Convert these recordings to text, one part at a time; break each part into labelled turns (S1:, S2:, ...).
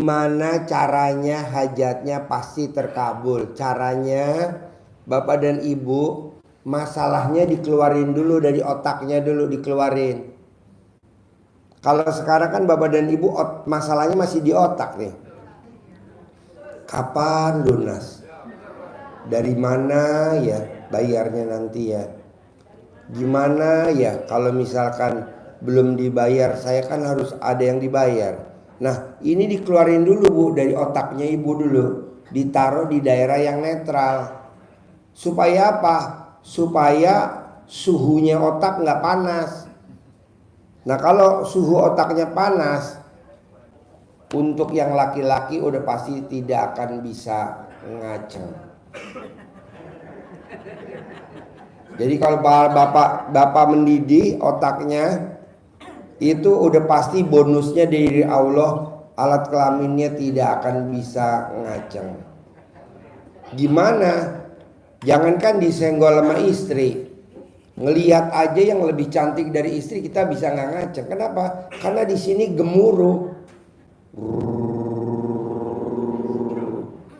S1: Gimana caranya hajatnya pasti terkabul? Caranya Bapak dan Ibu, masalahnya dikeluarin dulu dari otaknya dulu, dikeluarin. Kalau sekarang kan Bapak dan Ibu masalahnya masih di otak nih. Kapan lunas? Dari mana ya bayarnya nanti ya? Gimana ya kalau misalkan belum dibayar, saya kan harus ada yang dibayar. Nah, ini dikeluarin dulu Bu dari otaknya Ibu dulu, ditaruh di daerah yang netral. Supaya apa? Supaya suhunya otak nggak panas. Nah, kalau suhu otaknya panas, untuk yang laki-laki udah pasti tidak akan bisa ngaceng. Jadi kalau bapak mendidih otaknya, itu udah pasti bonusnya dari Allah, alat kelaminnya tidak akan bisa ngaceng. Gimana? Jangankan disenggol sama istri, ngelihat aja yang lebih cantik dari istri kita bisa nggak ngaceng. Kenapa? Karena di sini gemuruh.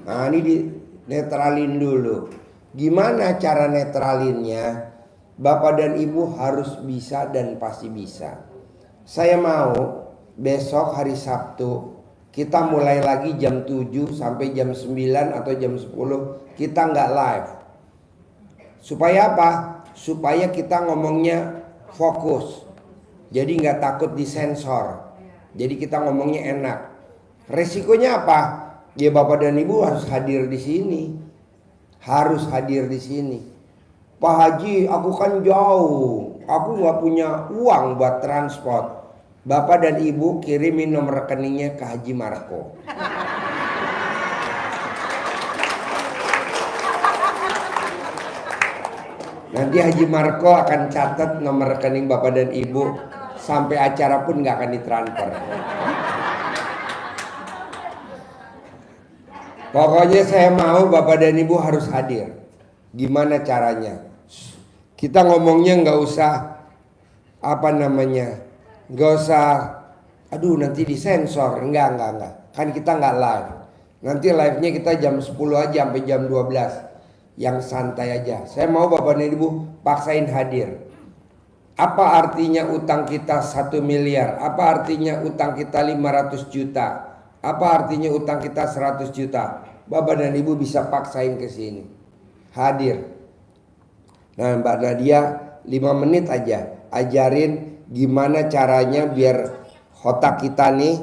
S1: Nah, ini dinetralin dulu. Gimana cara netralinnya? Bapak dan Ibu harus bisa dan pasti bisa. Saya mau besok hari Sabtu kita mulai lagi jam 7 sampai jam 9 atau jam 10 kita nggak live. Supaya apa? Supaya kita ngomongnya fokus. Jadi nggak takut disensor. Jadi kita ngomongnya enak. Resikonya apa? Ya Bapak dan Ibu harus hadir di sini. Harus hadir di sini. Pak Haji, aku kan jauh. Aku nggak punya uang buat transport. Bapak dan Ibu kirimin nomor rekeningnya ke Haji Marco. Nanti Haji Marco akan catat nomor rekening Bapak dan Ibu, sampai acara pun nggak akan ditransfer. Pokoknya saya mau Bapak dan Ibu harus hadir. Gimana caranya? Kita ngomongnya nggak usah nggak usah. Aduh nanti disensor, enggak. Kan kita nggak live. Nanti live-nya kita jam 10 aja sampai jam 12. Yang santai aja. Saya mau Bapak dan Ibu paksain hadir. Apa artinya utang kita 1 miliar? Apa artinya utang kita 500 juta? Apa artinya utang kita 100 juta? Bapak dan Ibu bisa paksain ke sini. Hadir. Nah, Mbak Nadia 5 menit aja ajarin gimana caranya biar otak kita nih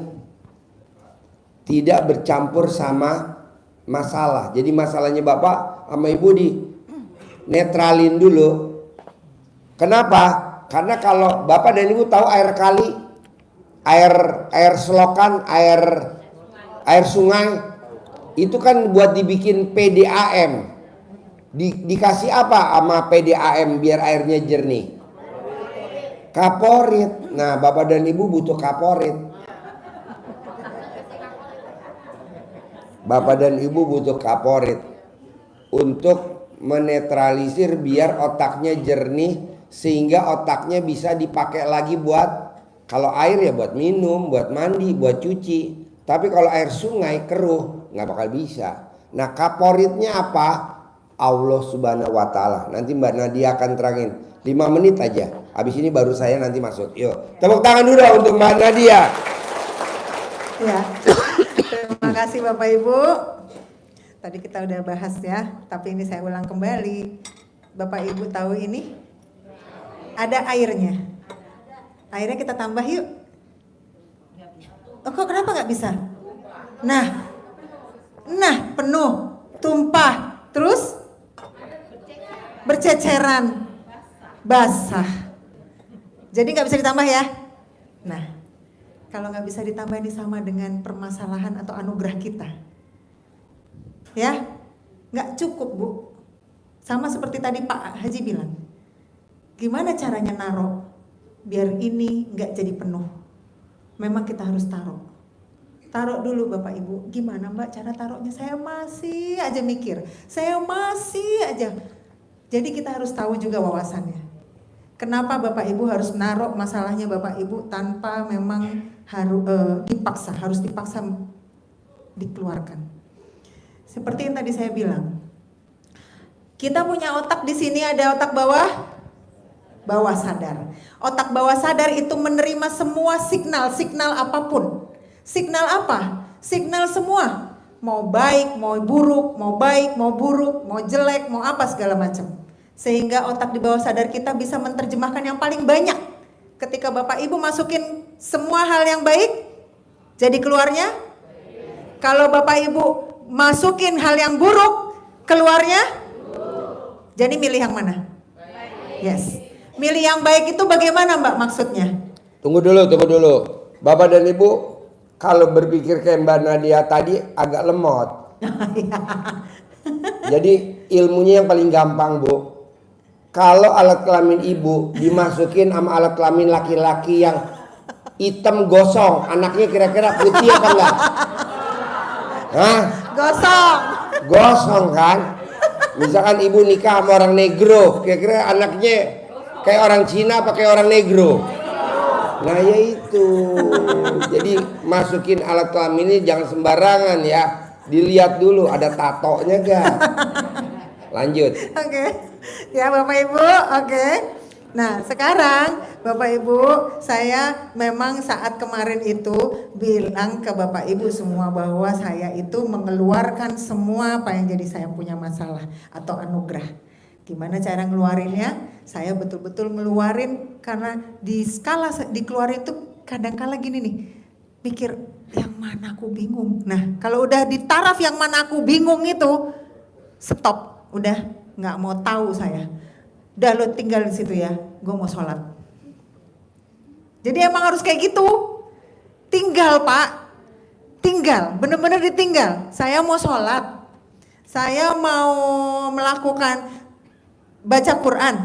S1: tidak bercampur sama masalah. Jadi masalahnya Bapak sama Ibu di netralin dulu. Kenapa? Karena kalau Bapak dan Ibu tahu air kali, air selokan, air sungai itu kan buat dibikin PDAM. Dikasih apa sama PDAM biar airnya jernih? Kaporit. Nah, Bapak dan Ibu butuh kaporit. Bapak dan Ibu butuh kaporit untuk menetralisir biar otaknya jernih, sehingga otaknya bisa dipakai lagi buat, kalau air ya buat minum, buat mandi, buat cuci. Tapi kalau air sungai keruh, nggak bakal bisa. Nah, kaporitnya apa? Allah Subhanahu wa Ta'ala. Nanti Mbak Nadia akan terangin 5 menit aja. Habis ini baru saya nanti masuk. Yuk, tepuk tangan dulu untuk Mbak Nadia.
S2: Ya. Terima kasih Bapak Ibu. Tadi kita udah bahas ya, tapi ini saya ulang kembali. Bapak Ibu tahu ini? Ada airnya. Airnya kita tambah yuk. Oh, kok kenapa nggak bisa? Nah penuh, tumpah, terus berceceran, basah. Jadi nggak bisa ditambah ya. Nah, kalau nggak bisa ditambah ini sama dengan permasalahan atau anugerah kita. Ya, nggak cukup Bu. Sama seperti tadi Pak Haji bilang. Gimana caranya naruh biar ini nggak jadi penuh? Memang kita harus taruh. Taruh dulu Bapak Ibu. Gimana Mbak cara taruhnya? Saya masih aja mikir. Saya masih aja. Jadi kita harus tahu juga wawasannya. Kenapa Bapak Ibu harus naruh masalahnya Bapak Ibu tanpa memang harus dipaksa dikeluarkan. Seperti yang tadi saya bilang, kita punya otak di sini, ada otak bawah sadar. Otak bawah sadar itu menerima semua signal apapun. Signal apa? Signal semua. Mau baik, mau buruk, mau baik, mau buruk, mau jelek, mau apa segala macam. Sehingga otak di bawah sadar kita bisa menerjemahkan yang paling banyak. Ketika Bapak Ibu masukin semua hal yang baik, jadi keluarnya. Kalau Bapak Ibu masukin hal yang buruk, keluarnya. Jadi milih yang mana? Yes. Milih yang baik itu bagaimana Mbak maksudnya?
S1: Tunggu dulu. Bapak dan Ibu, kalau berpikir kayak Mbak Nadia tadi agak lemot. Jadi ilmunya yang paling gampang, Bu. Kalau alat kelamin ibu dimasukin sama alat kelamin laki-laki yang hitam gosong, anaknya kira-kira putih apa enggak? Hah? Gosong kan? Misalkan ibu nikah sama orang negro, kira-kira anaknya kayak orang Cina apa kayak orang negro? Nah ya itu. Jadi masukin alat kelamin ini jangan sembarangan ya. Dilihat dulu ada tatonya gak? Lanjut.
S2: Oke. Ya Bapak Ibu, oke. Nah sekarang Bapak Ibu, saya memang saat kemarin itu bilang ke Bapak Ibu semua bahwa saya itu mengeluarkan semua apa yang jadi saya punya masalah atau anugerah. Gimana cara ngeluarinnya? Saya betul-betul ngeluarin karena di skala dikeluarin itu kadang-kala gini nih, pikir yang mana aku bingung. Nah kalau udah di taraf yang mana aku bingung itu, stop, udah nggak mau tahu saya. Udah lo tinggal di situ ya, gue mau sholat. Jadi emang harus kayak gitu, tinggal Pak, tinggal, bener-bener ditinggal. Saya mau sholat, saya mau melakukan baca Quran.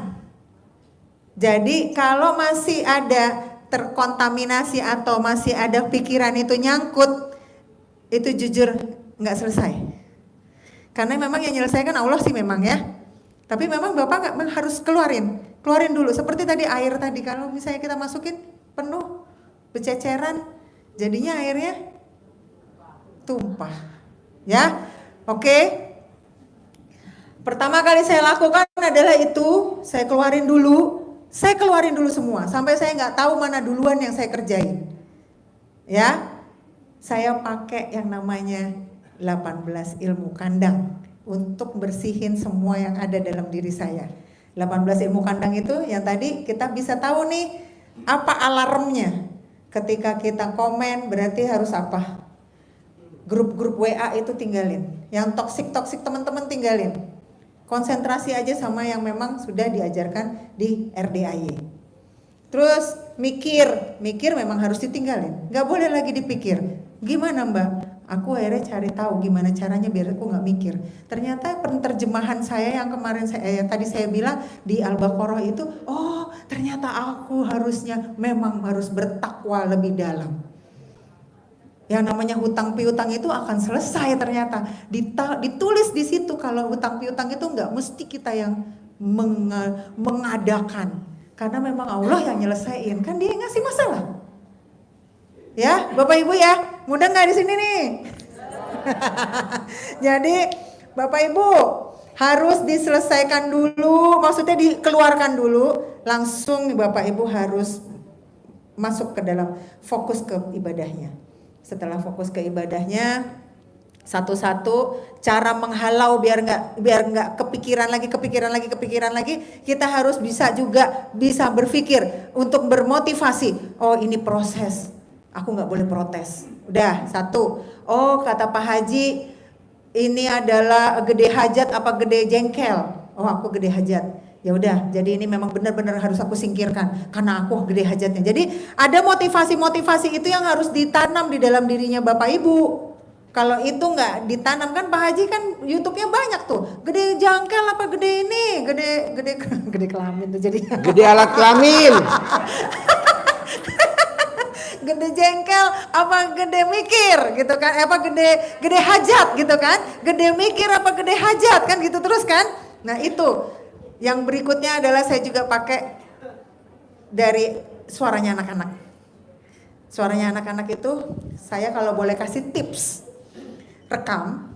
S2: Jadi kalau masih ada terkontaminasi atau masih ada pikiran itu nyangkut, itu jujur nggak selesai. Karena memang yang menyelesaikan Allah sih memang ya. Tapi memang Bapak nggak harus keluarin dulu. Seperti tadi air tadi, kalau misalnya kita masukin penuh bececeran, jadinya airnya tumpah. Ya, oke. Pertama kali saya lakukan adalah itu, saya keluarin dulu semua, sampai saya nggak tahu mana duluan yang saya kerjain. Ya, saya pakai yang namanya 18 ilmu kandang untuk bersihin semua yang ada dalam diri saya. 18 ilmu kandang itu yang tadi kita bisa tahu nih apa alarmnya. Ketika kita komen berarti harus apa? Grup-grup WA itu tinggalin. Yang toksik teman-teman tinggalin. Konsentrasi aja sama yang memang sudah diajarkan di RDAY. Terus mikir memang harus ditinggalin. Gak boleh lagi dipikir. Gimana Mbak? Aku akhirnya cari tahu gimana caranya biar aku nggak mikir. Ternyata penerjemahan saya yang kemarin tadi saya bilang di Al-Baqarah itu, oh ternyata aku harusnya memang harus bertakwa lebih dalam. Yang namanya hutang piutang itu akan selesai ternyata. Ditulis di situ kalau hutang piutang itu nggak mesti kita yang mengadakan. Karena memang Allah yang nyelesain, kan dia yang ngasih masalah. Ya, Bapak Ibu ya, mudah nggak di sini nih? Jadi Bapak Ibu harus diselesaikan dulu, maksudnya dikeluarkan dulu, langsung Bapak Ibu harus masuk ke dalam fokus ke ibadahnya. Setelah fokus ke ibadahnya, satu-satu cara menghalau biar nggak kepikiran lagi, kita harus bisa berpikir untuk bermotivasi. Oh ini proses. Aku nggak boleh protes. Udah satu. Oh kata Pak Haji, ini adalah gede hajat apa gede jengkel? Oh aku gede hajat. Ya udah. Jadi ini memang benar-benar harus aku singkirkan karena aku gede hajatnya. Jadi ada motivasi itu yang harus ditanam di dalam dirinya Bapak Ibu. Kalau itu nggak ditanam kan Pak Haji kan YouTube-nya banyak tuh. Gede jengkel apa gede ini? Gede kelamin tuh jadinya.
S1: Gede alat kelamin.
S2: Gede jengkel apa gede mikir gitu kan, apa gede hajat gitu kan, gede mikir apa gede hajat kan gitu terus kan. Nah itu yang berikutnya adalah saya juga pakai dari suaranya anak-anak. Suaranya anak-anak itu saya kalau boleh kasih tips, rekam.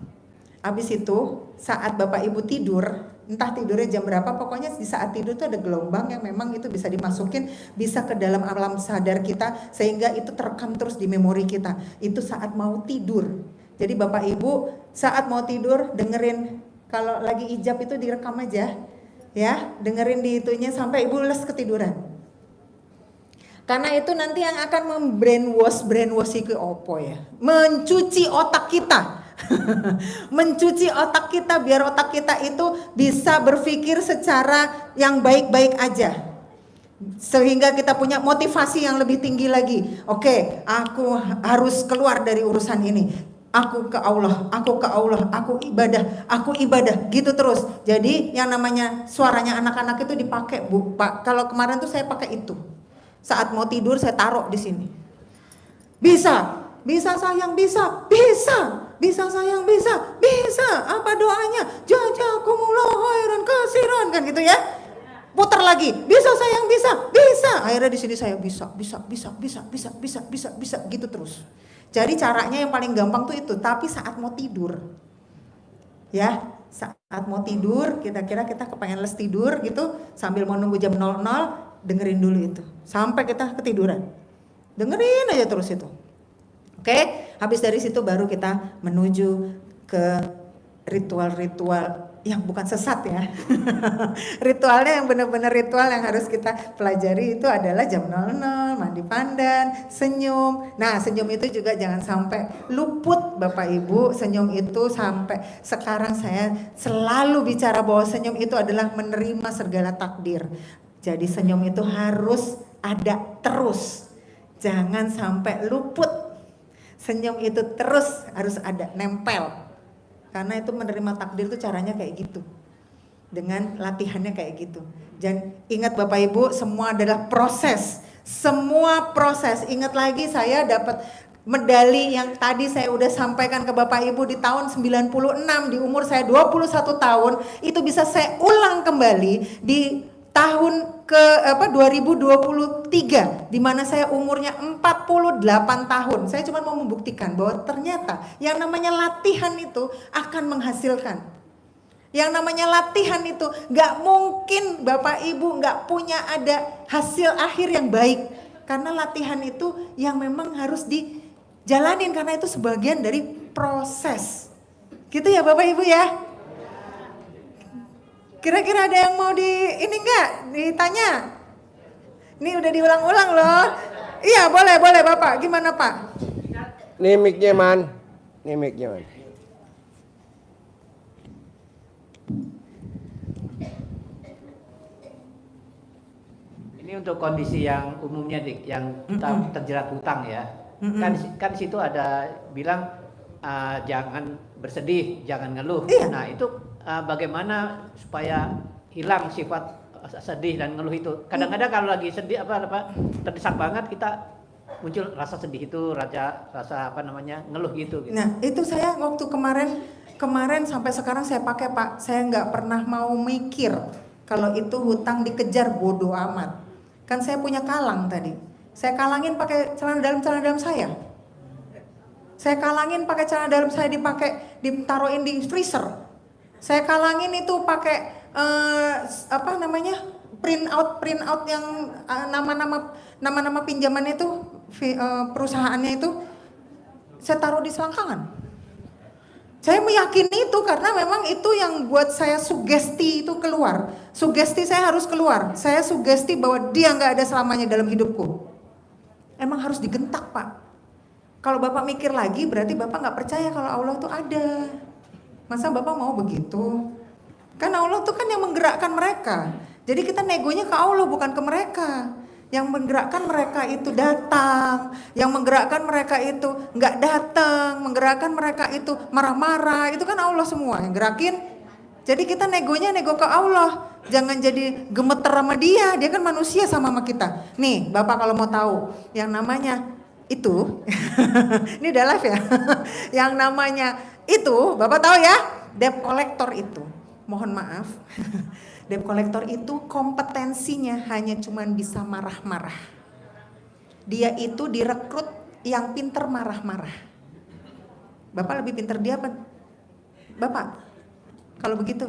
S2: Habis itu saat Bapak Ibu tidur, entah tidurnya jam berapa, pokoknya di saat tidur itu ada gelombang yang memang itu bisa dimasukin, bisa ke dalam alam sadar kita, sehingga itu terekam terus di memori kita. Itu saat mau tidur. Jadi Bapak Ibu saat mau tidur dengerin, kalau lagi ijab itu direkam aja, ya, dengerin di itunya sampai Ibu les ketiduran. Karena itu nanti yang akan brainwash itu opo ya, mencuci otak kita. Mencuci otak kita biar otak kita itu bisa berpikir secara yang baik-baik aja, sehingga kita punya motivasi yang lebih tinggi lagi. Oke, aku harus keluar dari urusan ini. Aku ke Allah, aku ke Allah, aku ibadah, gitu terus. Jadi yang namanya suaranya anak-anak itu dipakai, Bu, Pak. Kalau kemarin tuh saya pakai itu. Saat mau tidur saya taruh di sini. Bisa sayang, bisa sayang, bisa. Apa doanya? Jazakumullah khairan kasiran, kan gitu ya. Putar lagi, bisa sayang, bisa. Akhirnya di sini saya bisa gitu terus. Jadi caranya yang paling gampang tuh itu, tapi saat mau tidur. Ya, saat mau tidur, kira-kira kita kepengen les tidur gitu, sambil mau nunggu jam 00, dengerin dulu itu sampai kita ketiduran. Dengerin aja terus itu. Oke, habis dari situ baru kita menuju ke ritual-ritual yang bukan sesat ya. Ritualnya yang benar-benar ritual yang harus kita pelajari itu adalah jam 00, mandi pandan, senyum. Nah, senyum itu juga jangan sampai luput Bapak Ibu. Senyum itu sampai sekarang saya selalu bicara bahwa senyum itu adalah menerima segala takdir. Jadi senyum itu harus ada terus. Jangan sampai luput. Senyum itu terus harus ada, nempel. Karena itu menerima takdir itu caranya kayak gitu. Dengan latihannya kayak gitu. Dan ingat Bapak Ibu, semua adalah proses. Semua proses. Ingat lagi saya dapat medali yang tadi saya udah sampaikan ke Bapak Ibu di tahun 96, di umur saya 21 tahun, itu bisa saya ulang kembali di tahun 2023, di mana saya umurnya 48 tahun. Saya cuma mau membuktikan bahwa ternyata yang namanya latihan itu akan menghasilkan. Yang namanya latihan itu gak mungkin Bapak Ibu gak punya ada hasil akhir yang baik. Karena latihan itu yang memang harus dijalanin, karena itu sebagian dari proses. Gitu ya Bapak Ibu ya. Kira-kira ada yang mau ditanya? Ini udah diulang-ulang loh. Iya, boleh Bapak. Gimana Pak?
S1: Nih mic-nya man.
S3: Ini untuk kondisi yang umumnya Dik, yang terjerat hutang ya. Kan di situ ada bilang jangan bersedih, jangan ngeluh.
S2: Iya.
S3: Nah, itu bagaimana supaya hilang sifat sedih dan ngeluh itu? Kadang-kadang kalau lagi sedih terdesak banget, kita muncul rasa sedih itu, rasa ngeluh gitu.
S2: Nah, itu saya waktu kemarin sampai sekarang saya pakai Pak. Saya nggak pernah mau mikir kalau itu hutang dikejar, bodoh amat. Kan saya punya kalang tadi. Saya kalangin pakai celana dalam saya. Saya kalangin pakai celana dalam saya, ditaruhin di freezer. Saya kalangin itu pakai print out yang nama-nama pinjaman itu, perusahaannya itu saya taruh di selangkangan. Saya meyakini itu karena memang itu yang buat saya sugesti itu keluar. Sugesti saya harus keluar. Saya sugesti bahwa dia nggak ada selamanya dalam hidupku. Emang harus digentak Pak. Kalau Bapak mikir lagi berarti Bapak nggak percaya kalau Allah itu ada. Masa Bapak mau begitu? Kan Allah tuh kan yang menggerakkan mereka. Jadi kita negonya ke Allah bukan ke mereka. Yang menggerakkan mereka itu datang, yang menggerakkan mereka itu nggak datang, menggerakkan mereka itu marah-marah, itu kan Allah semua yang gerakin. Jadi kita nego ke Allah. Jangan jadi gemeter sama dia kan manusia sama kita. Nih Bapak kalau mau tahu, yang namanya itu, ini udah live ya. Yang namanya itu, Bapak tahu ya, debt collector itu. Mohon maaf, debt collector itu kompetensinya hanya cuman bisa marah-marah. Dia itu direkrut yang pinter marah-marah. Bapak lebih pintar dia apa? Bapak, kalau begitu.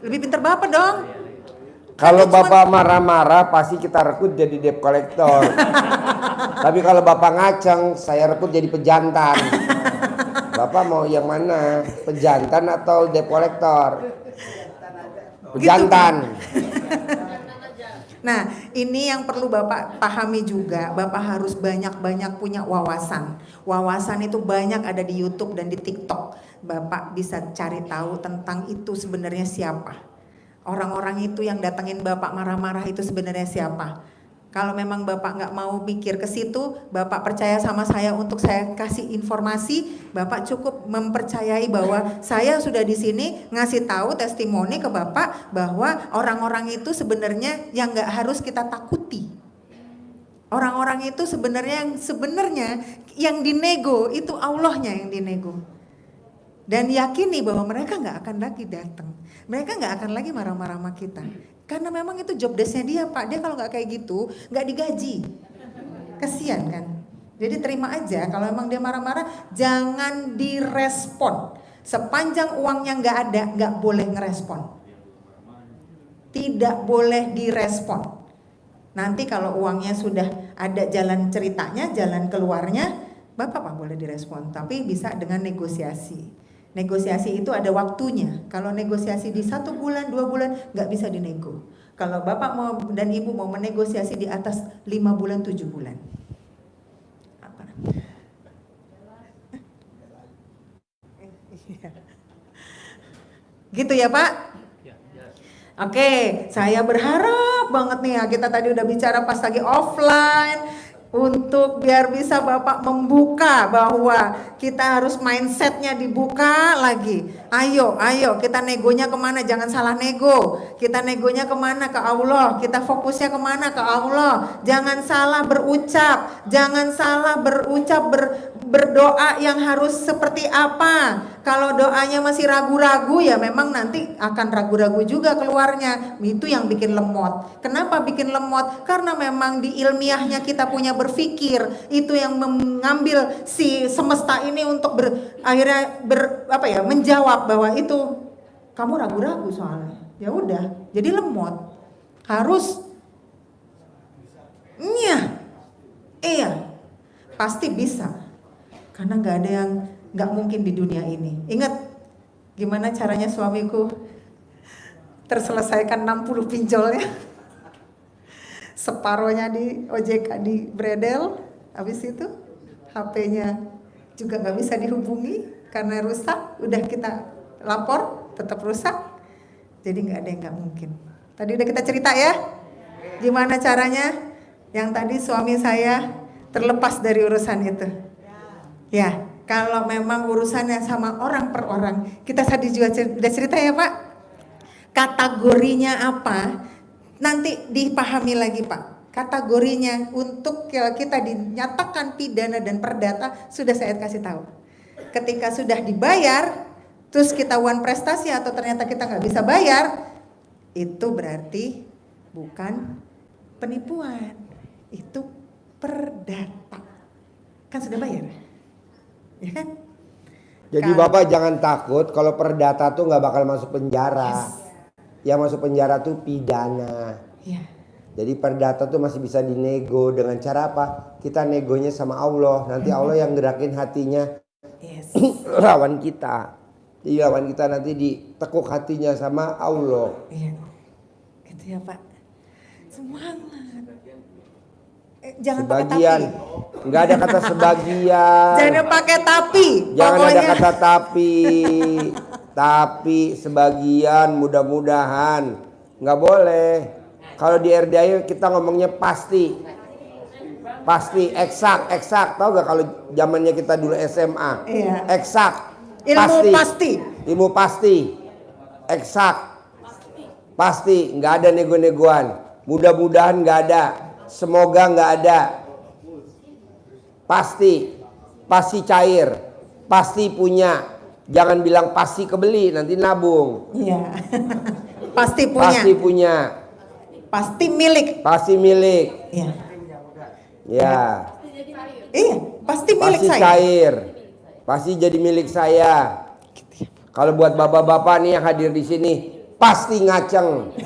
S2: Lebih pintar Bapak dong.
S1: Kalau Bapak marah-marah pasti kita rekrut jadi debt collector. Tapi kalau Bapak ngaceng, saya rekrut jadi pejantan. Bapak mau yang mana? Pejantan atau debt collector? Pejantan.
S2: Nah, ini yang perlu Bapak pahami juga. Bapak harus banyak-banyak punya wawasan. Wawasan itu banyak ada di YouTube dan di TikTok. Bapak bisa cari tahu tentang itu sebenarnya siapa. Orang-orang itu yang datengin Bapak marah-marah itu sebenarnya siapa. Kalau memang Bapak nggak mau pikir ke situ, Bapak percaya sama saya untuk saya kasih informasi, Bapak cukup mempercayai bahwa saya sudah di sini ngasih tahu testimoni ke Bapak bahwa orang-orang itu sebenarnya yang nggak harus kita takuti. Orang-orang itu sebenarnya yang dinego itu Allahnya yang dinego. Dan yakini bahwa mereka nggak akan lagi datang. Mereka nggak akan lagi marah-marah sama kita. Karena memang itu job desk-nya dia Pak. Dia kalau nggak kayak gitu nggak digaji. Kasian kan. Jadi terima aja kalau memang dia marah-marah jangan direspon. Sepanjang uangnya nggak ada nggak boleh ngerespon. Tidak boleh direspon. Nanti kalau uangnya sudah ada jalan ceritanya, jalan keluarnya, Bapak boleh direspon. Tapi bisa dengan negosiasi. Negosiasi itu ada waktunya. Kalau negosiasi di 1 bulan, 2 bulan, nggak bisa dinego. Kalau Bapak mau dan Ibu mau menegosiasi di atas 5 bulan, 7 bulan. Apa? Gitu ya Pak? Oke, saya berharap banget nih ya, kita tadi udah bicara pas lagi offline. Untuk biar bisa Bapak membuka bahwa kita harus mindsetnya dibuka lagi. Ayo kita negonya kemana, jangan salah nego. Kita negonya kemana, ke Allah. Kita fokusnya kemana, ke Allah. Jangan salah berucap, berdoa yang harus seperti apa. Kalau doanya masih ragu-ragu ya memang nanti akan ragu-ragu juga keluarnya. Itu yang bikin lemot. Kenapa bikin lemot? Karena memang di ilmiahnya kita punya berpikir. Itu yang mengambil si semesta ini untuk menjawab bahwa itu kamu ragu-ragu soalnya. Ya udah, jadi lemot. Harus iya. Pasti bisa. Karena nggak ada yang nggak mungkin di dunia ini. Ingat gimana caranya suamiku terselesaikan 60 pinjolnya. Separohnya di OJK di Bredel. Habis itu HP-nya juga nggak bisa dihubungi karena rusak. Udah kita lapor tetap rusak. Jadi nggak ada yang nggak mungkin. Tadi udah kita cerita ya. Gimana caranya? Yang tadi suami saya terlepas dari urusan itu. Ya, kalau memang urusannya sama orang per orang, kita tadi juga udah cerita ya Pak. Kategorinya apa? Nanti dipahami lagi Pak. Kategorinya untuk kita dinyatakan pidana dan perdata sudah saya kasih tahu. Ketika sudah dibayar, terus kita uang prestasi atau ternyata kita nggak bisa bayar, itu berarti bukan penipuan, itu perdata. Kan sudah bayar. Ya kan?
S1: Jadi Bapak jangan takut kalau perdata tuh nggak bakal masuk penjara.
S2: Yes.
S1: Yang masuk penjara tuh pidana.
S2: Ya.
S1: Jadi perdata tuh masih bisa dinego dengan cara apa? Kita negonya sama Allah. Nanti Allah yang gerakin hatinya.
S2: Yes.
S1: Lawan kita. Jadi lawan kita nanti ditekuk hatinya sama Allah.
S2: Iya. Gitu ya Pak. Semangat. Jangan
S1: Sebagian.
S2: pakai tapi.
S1: Nggak ada kata sebagian.
S2: Jangan pakai tapi.
S1: Jangan
S2: pokoknya.
S1: ada kata tapi. Tapi sebagian, mudah-mudahan. Nggak boleh. Kalau di RDI kita ngomongnya pasti. Pasti, eksak. Tahu nggak kalau zamannya kita dulu SMA?
S2: Iya.
S1: Eksak.
S2: Ilmu pasti.
S1: Eksak. Pasti. Nggak ada nego-negoan. Mudah-mudahan nggak ada. Semoga nggak ada. Pasti cair, pasti punya. Jangan bilang pasti kebeli, nanti nabung.
S2: Iya. Pasti punya. Pasti milik.
S1: Pasti milik.
S2: Iya.
S1: Ya.
S2: Iya, pasti milik
S1: Pasti
S2: saya.
S1: cair. Pasti jadi milik saya. Kalau buat bapak-bapak nih yang hadir di sini, pasti ngaceng.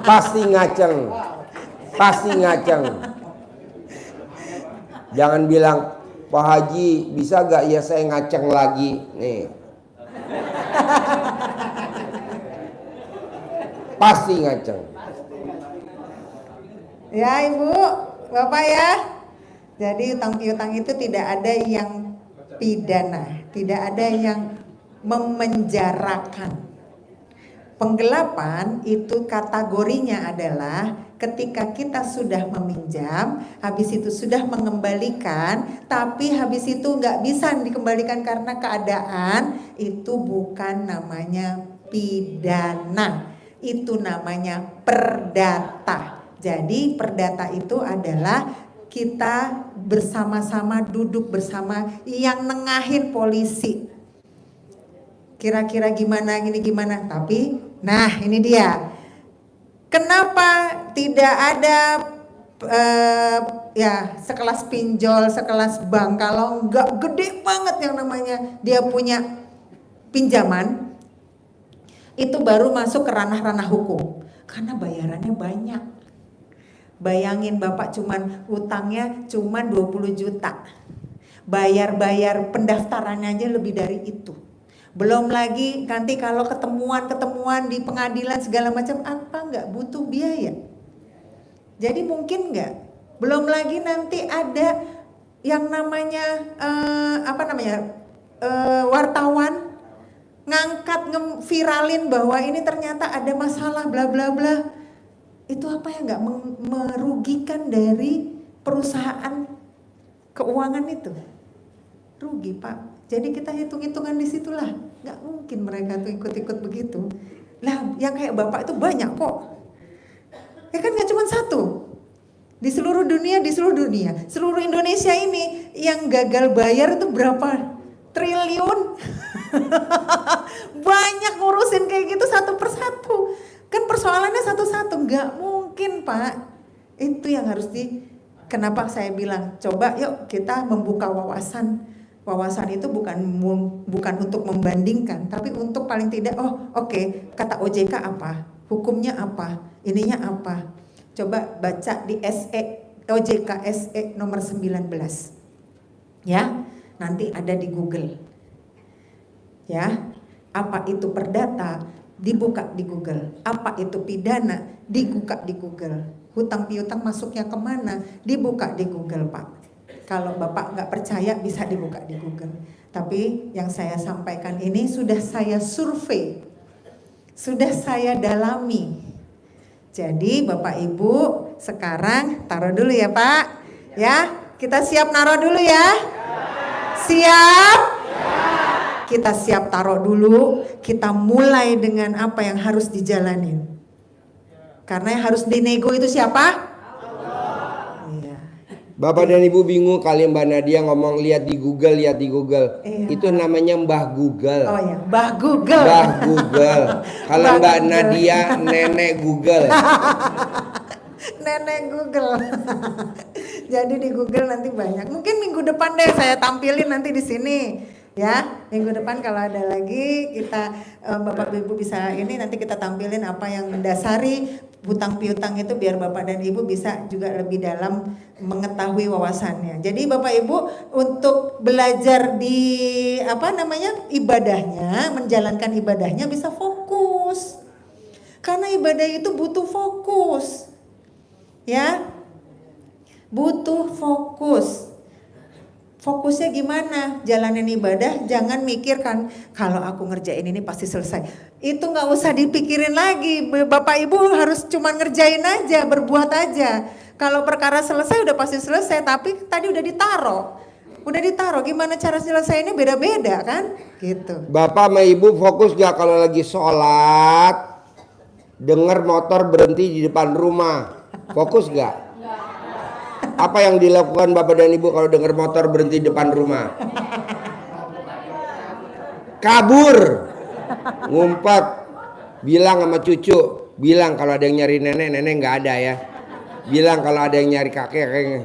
S1: Pasti ngaceng. Pasti ngaceng. Jangan bilang, Pak Haji bisa gak ya saya ngaceng lagi. Nih. Pasti ngaceng.
S2: Ya Ibu, Bapak ya. Jadi utang piutang itu tidak ada yang pidana, tidak ada yang memenjarakan. Penggelapan itu kategorinya adalah ketika kita sudah meminjam, habis itu sudah mengembalikan, tapi habis itu nggak bisa dikembalikan karena keadaan, itu bukan namanya pidana, itu namanya perdata. Jadi perdata itu adalah kita bersama-sama duduk bersama yang nengahin polisi. Kira-kira gimana gini gimana, tapi nah ini dia. Kenapa tidak ada ya sekelas pinjol, sekelas bank, kalau nggak gede banget yang namanya dia punya pinjaman, itu baru masuk ke ranah-ranah hukum karena bayarannya banyak. Bayangin Bapak cuman utangnya cuman 20 juta. Bayar-bayar pendaftarannya aja lebih dari itu. Belum lagi nanti kalau ketemuan di pengadilan segala macam, apa nggak butuh biaya? Jadi mungkin nggak? Belum lagi nanti ada yang namanya wartawan ngangkat viralin bahwa ini ternyata ada masalah bla bla bla. Itu apa yang nggak merugikan dari perusahaan keuangan itu? Rugi Pak. Jadi kita hitung-hitungan di situlah. Nggak mungkin mereka tuh ikut-ikut begitu. Lah yang kayak Bapak itu banyak kok. Ya kan nggak cuma satu. Di seluruh dunia. Seluruh Indonesia ini yang gagal bayar itu berapa triliun. Banyak ngurusin kayak gitu satu persatu. Kan persoalannya satu-satu. Nggak mungkin Pak. Itu yang harus kenapa saya bilang coba yuk kita membuka wawasan. Wawasan itu bukan untuk membandingkan, tapi untuk paling tidak oke, kata OJK apa, hukumnya apa, ininya apa. Coba baca di OJK SE nomor 19. Ya, nanti ada di Google. Ya, apa itu perdata, dibuka di Google. Apa itu pidana, dibuka di Google. Hutang piutang masuknya kemana, dibuka di Google Pak. Kalau Bapak nggak percaya bisa dibuka di Google. Tapi yang saya sampaikan ini sudah saya survei, sudah saya dalami. Jadi Bapak Ibu sekarang taruh dulu ya Pak. Ya, kita siap naruh dulu ya. Siap? Kita siap taruh dulu. Kita mulai dengan apa yang harus dijalanin. Karena yang harus dinego itu siapa?
S1: Bapak dan Ibu bingung kali Mbak Nadia ngomong lihat di Google. Iya. Itu namanya Mbah Google.
S2: Oh ya, Mbah Google.
S1: Mbah Google. Kalau Mbak Nadia nenek Google.
S2: Nenek Google. Jadi di Google nanti banyak. Mungkin minggu depan deh saya tampilin nanti di sini. Ya, minggu depan kalau ada lagi kita Bapak Ibu bisa ini nanti kita tampilin apa yang mendasari hutang piutang itu biar Bapak dan Ibu bisa juga lebih dalam mengetahui wawasannya. Jadi Bapak Ibu untuk belajar di ibadahnya, menjalankan ibadahnya bisa fokus. Karena ibadah itu butuh fokus. Ya. Butuh fokus. Fokusnya gimana? Jalanin ibadah, jangan mikirkan kalau aku ngerjain ini pasti selesai. Itu nggak usah dipikirin lagi. Bapak Ibu harus cuma ngerjain aja, berbuat aja. Kalau perkara selesai udah pasti selesai, tapi tadi udah ditaruh. Gimana cara selesainya beda-beda kan? Gitu.
S1: Bapak sama Ibu fokus gak kalau lagi sholat, dengar motor berhenti di depan rumah, fokus gak? Apa yang dilakukan Bapak dan Ibu kalau dengar motor berhenti di depan rumah? Kabur, ngumpet, bilang sama cucu, bilang kalau ada yang nyari nenek nggak ada ya. Bilang kalau ada yang nyari kakek.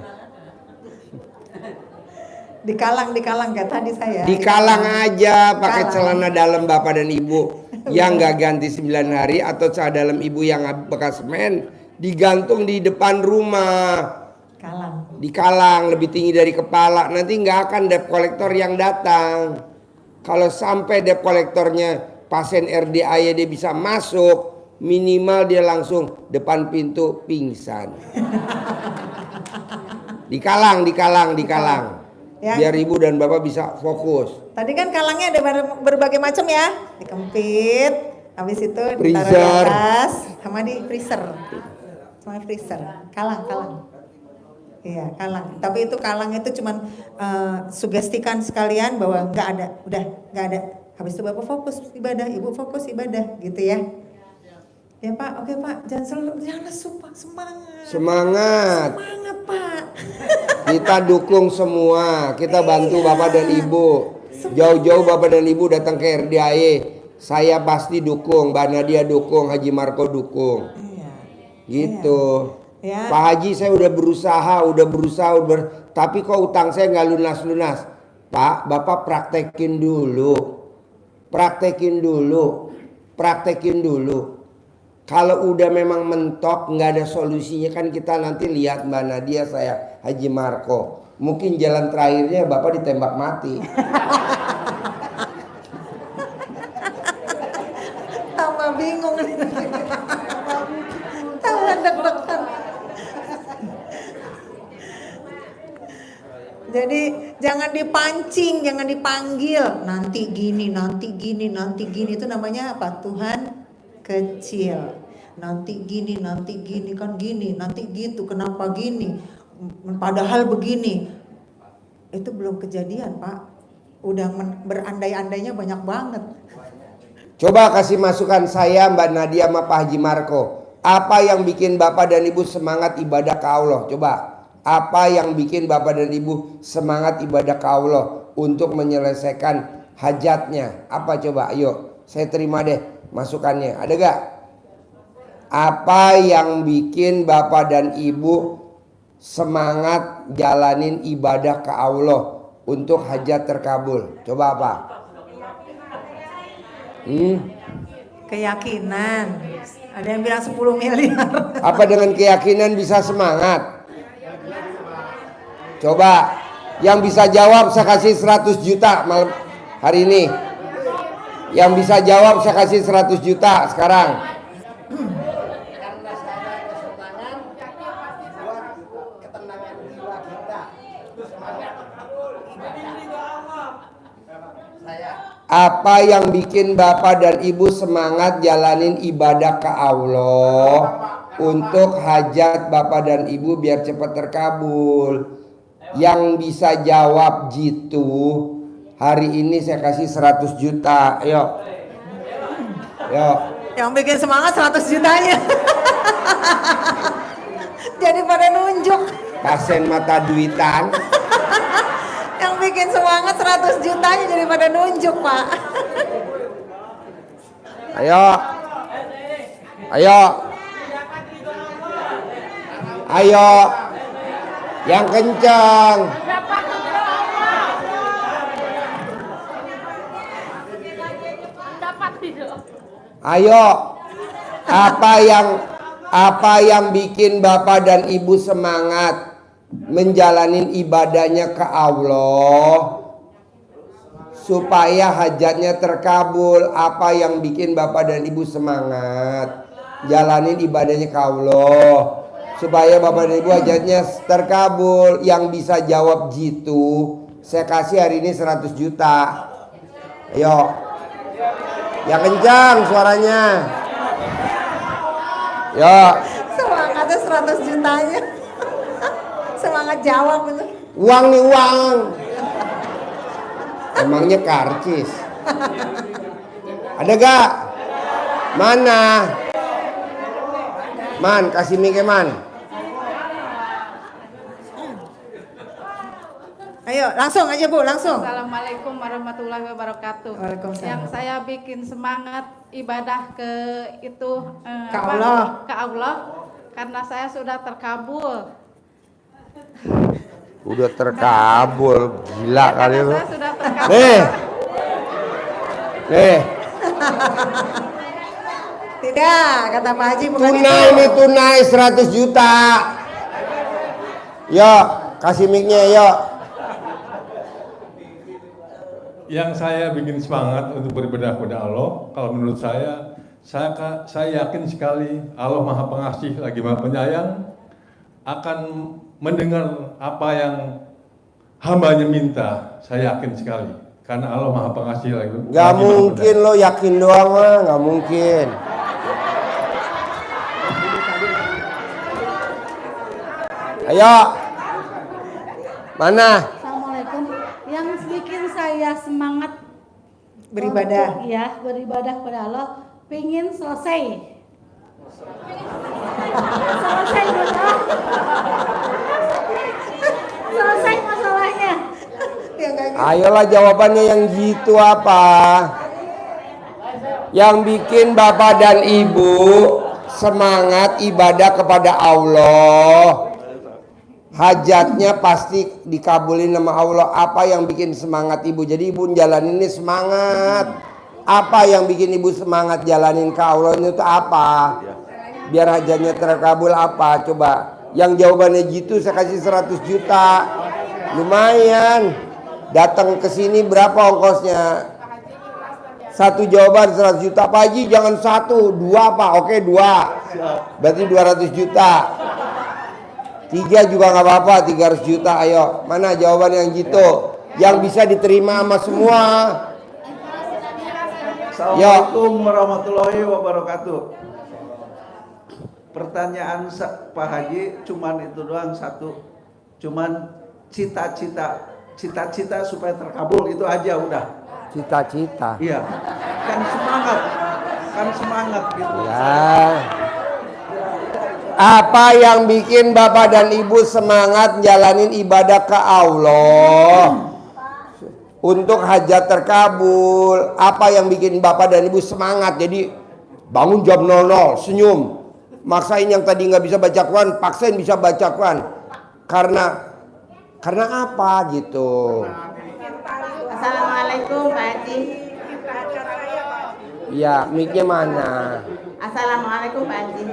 S2: Dikalang kayak tadi saya.
S1: Dikalang aja pakai
S2: Kalang.
S1: celana dalam bapak dan ibu yang nggak ganti 9 hari atau celana dalam ibu yang bekas semen digantung di depan rumah.
S2: Kalang.
S1: Dikalang lebih tinggi dari kepala, nanti nggak akan debt collector yang datang. Kalau sampai debt collectornya pasien RDA dia bisa masuk, minimal dia langsung depan pintu pingsan. Dikalang.
S2: Ya.
S1: Biar ibu dan bapak bisa fokus.
S2: Tadi kan kalangnya ada berbagai macam ya. Dikempit, habis itu ditaruh di
S1: Freezer.
S2: atas, sama di freezer. Sama freezer. Kalang. Iya, kalang. Tapi itu kalang itu cuman sugestikan sekalian bahwa nggak ada, udah nggak ada. Habis itu bapak fokus ibadah, ibu fokus ibadah, gitu ya. Ya Pak, oke Pak, jangan lesu Pak, semangat.
S1: Semangat.
S2: Semangat Pak.
S1: Kita dukung semua, kita bantu bapak dan ibu. Jauh-jauh bapak dan ibu datang ke RDAE, saya pasti dukung, Mbak Nadia dukung, Haji Marco dukung.
S2: Iya.
S1: Gitu.
S2: Ya.
S1: Pak Haji saya udah berusaha, tapi kok utang saya nggak lunas-lunas. Pak, bapak praktekin dulu. Kalau udah memang mentok nggak ada solusinya kan kita nanti lihat Mbak Nadia, saya Haji Marco. Mungkin jalan terakhirnya bapak ditembak mati.
S2: Tambah bingung nih. Tambah deg-degan. Jadi jangan dipancing, jangan dipanggil. Nanti gini itu namanya apa? Tuhan kecil. Nanti gini kan gini, nanti gitu. Kenapa gini? Padahal begini. Itu belum kejadian, Pak. Udah berandai-andainya banyak banget.
S1: Coba kasih masukan saya Mbak Nadia sama Pak Haji Marco. Apa yang bikin bapak dan ibu semangat ibadah ke Allah? Coba. Apa yang bikin bapak dan ibu semangat ibadah ke Allah untuk menyelesaikan hajatnya? Apa coba? Ayo, saya terima deh masukannya. Ada gak? Apa yang bikin bapak dan ibu semangat jalanin ibadah ke Allah untuk hajat terkabul? Coba apa?
S2: Keyakinan. Ada yang bilang 10 miliar.
S1: Apa dengan keyakinan bisa semangat? Coba yang bisa jawab saya kasih 100 juta malam hari ini. Yang bisa jawab saya kasih 100 juta sekarang.
S4: Karena saya kesenangan buat ketenangan jiwa kita. Semangat ibadah. Saya
S1: Apa yang bikin bapak dan ibu semangat jalanin ibadah ke Allah untuk hajat bapak dan ibu biar cepat terkabul? Yang bisa jawab gitu hari ini saya kasih 100 juta. Yuk.
S2: Yang bikin semangat 100 jutanya. Jadi pada nunjuk.
S1: Pasien mata duitan.
S2: Yang bikin semangat 100 jutanya jadi pada nunjuk, Pak.
S1: Ayo. Yang kencang. Ayo. Apa yang bikin bapak dan ibu semangat menjalanin ibadahnya ke Allah supaya hajatnya terkabul? Apa yang bikin bapak dan ibu semangat jalanin ibadahnya ke Allah supaya bapak dan ibu hajatnya terkabul? Yang bisa jawab gitu saya kasih hari ini 100 juta. Ayo. Yang kencang suaranya. Yo.
S2: Semangatnya 100 jutanya. Semangat jawab itu.
S1: Uang nih uang. Emangnya karcis. Ada gak? Mana? Man, kasih mike man.
S2: Ayo, langsung aja Bu, langsung.
S5: Assalamualaikum warahmatullahi wabarakatuh.
S2: Waalaikumsalam.
S5: Yang saya bikin semangat ibadah ke itu
S2: Ke Allah.
S5: ke Allah karena saya sudah terkabul.
S1: Udah terkabul, gila kali lu.
S5: Saya sudah terkabul.
S1: Nih.
S2: Tidak, kata Pak Haji bukan
S1: Tunai
S2: itu.
S1: ini tunai 100 juta. Yo, kasih mic-nya yo.
S6: Yang saya bikin semangat untuk beribadah kepada Allah, kalau menurut saya yakin sekali Allah Maha Pengasih lagi Maha Penyayang akan mendengar apa yang hambanya minta. Saya yakin sekali karena Allah Maha Pengasih lagi.
S1: Gak mungkin lo yakin doang mah, gak mungkin. Ayo, mana?
S5: Assalamualaikum. Yang bikin saya semangat
S2: Beribadah.
S5: untuk, ya, beribadah kepada Allah, pengen selesai. Selesai dulu. Selesai masalahnya.
S2: Ya, nggak gitu.
S1: Ayolah jawabannya yang gitu apa? Yang bikin bapak dan ibu semangat ibadah kepada Allah. Hajatnya pasti dikabulin sama Allah. Apa yang bikin semangat ibu? Jadi ibu jalanin ini semangat. Apa yang bikin ibu semangat jalanin ke Allah itu apa? Biar hajatnya terkabul apa? Coba. Yang jawabannya gitu saya kasih 100 juta. Lumayan. Datang ke sini berapa ongkosnya? Satu jawaban 100 juta. Pak Haji jangan satu, dua Pak. Oke, dua. Berarti 200 juta. Tiga juga nggak apa-apa, 300 juta. Ayo, mana jawaban yang gitu? Yang bisa diterima sama semua.
S7: Assalamualaikum warahmatullahi wabarakatuh. Pertanyaan Pak Haji cuman itu doang satu. Cuman cita-cita supaya terkabul itu aja udah.
S1: Cita-cita.
S7: Iya. Kan semangat gitu.
S1: Ya. Apa yang bikin bapak dan ibu semangat jalanin ibadah ke Allah? Untuk hajat terkabul. Apa yang bikin bapak dan ibu semangat? Jadi bangun jam 00, senyum. Maksain yang tadi nggak bisa baca Quran, paksain bisa baca Quran. Karena apa gitu?
S8: Assalamualaikum Pak Haji.
S1: Ya, mic-nya mana?
S8: Assalamualaikum Pak Haji.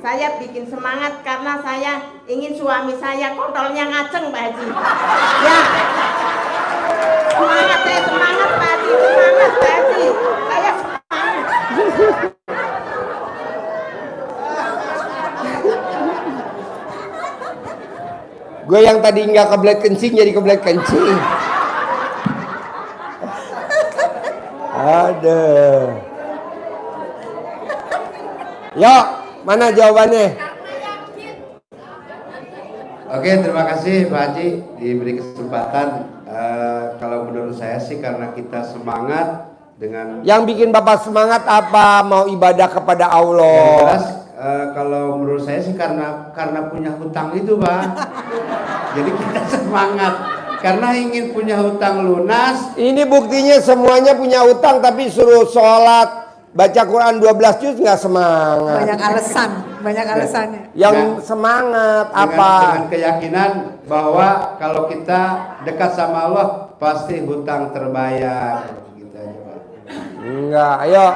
S8: Saya bikin semangat karena saya ingin suami saya kontolnya ngaceng Pak Haji. Ya. Semangat saya semangat Pak Haji, semangat Pak Haji. Saya semangat.
S1: Gue yang tadi nggak kebelet kencing jadi kebelet kencing. Ada. Yuk, mana jawabannya?
S9: Oke, terima kasih Pak Haji diberi kesempatan. Kalau menurut saya sih karena kita semangat dengan
S1: Yang bikin Bapak semangat apa? Mau ibadah kepada
S9: yang
S1: Allah.
S9: jelas. Kalau menurut saya sih karena punya hutang itu Pak. Jadi kita semangat karena ingin punya hutang lunas.
S1: Ini buktinya semuanya punya utang tapi suruh sholat, baca Quran 12 juz nggak semangat.
S2: Banyak alasannya.
S1: Yang semangat apa?
S9: Dengan keyakinan bahwa kalau kita dekat sama Allah pasti hutang terbayar. Gitu aja Pak.
S1: Enggak, ayo.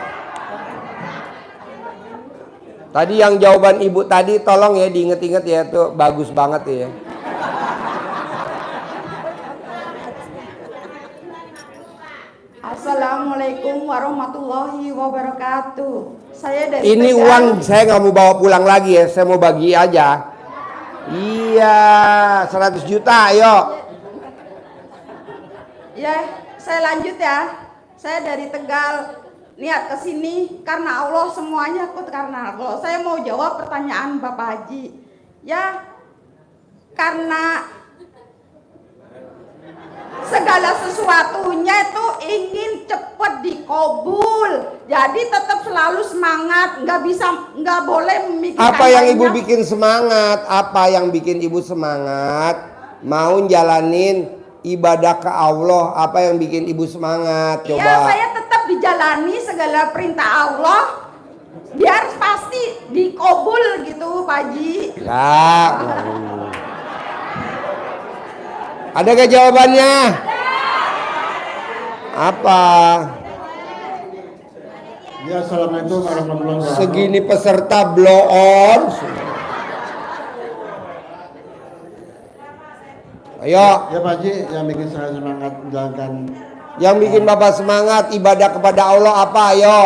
S1: Tadi yang jawaban ibu tadi tolong ya diinget-inget ya, tuh bagus banget ya.
S8: Assalamualaikum warahmatullahi wabarakatuh. Saya dari
S1: Ini
S8: Tegal.
S1: uang saya nggak mau bawa pulang lagi ya, saya mau bagi aja. Iya, 100 juta, ayo.
S8: Ya, saya lanjut ya. Saya dari Tegal. Niat ke sini karena Allah, semuanya ikut karena Allah. Saya mau jawab pertanyaan Bapak Haji. Ya, karena segala sesuatunya itu ingin cepat dikabul. Jadi tetap selalu semangat, nggak boleh memikirkan.
S1: Apa yang ibu
S8: lainnya.
S1: bikin semangat? Apa yang bikin ibu semangat? Mau jalanin ibadah ke Allah. Apa yang bikin ibu semangat? Coba.
S8: Ya, saya tetap dijalani segala perintah Allah. Biar pasti dikabul gitu, Pak Haji.
S1: Ya. Ada gak jawabannya? Apa?
S10: Ya, assalamualaikum warahmatullahi wabarakatuh.
S1: Segini peserta blow on. Ayo.
S10: Ya Pak Haji, yang bikin saya semangat menjalankan.
S1: Yang bikin Bapak semangat ibadah kepada Allah apa? Ayo.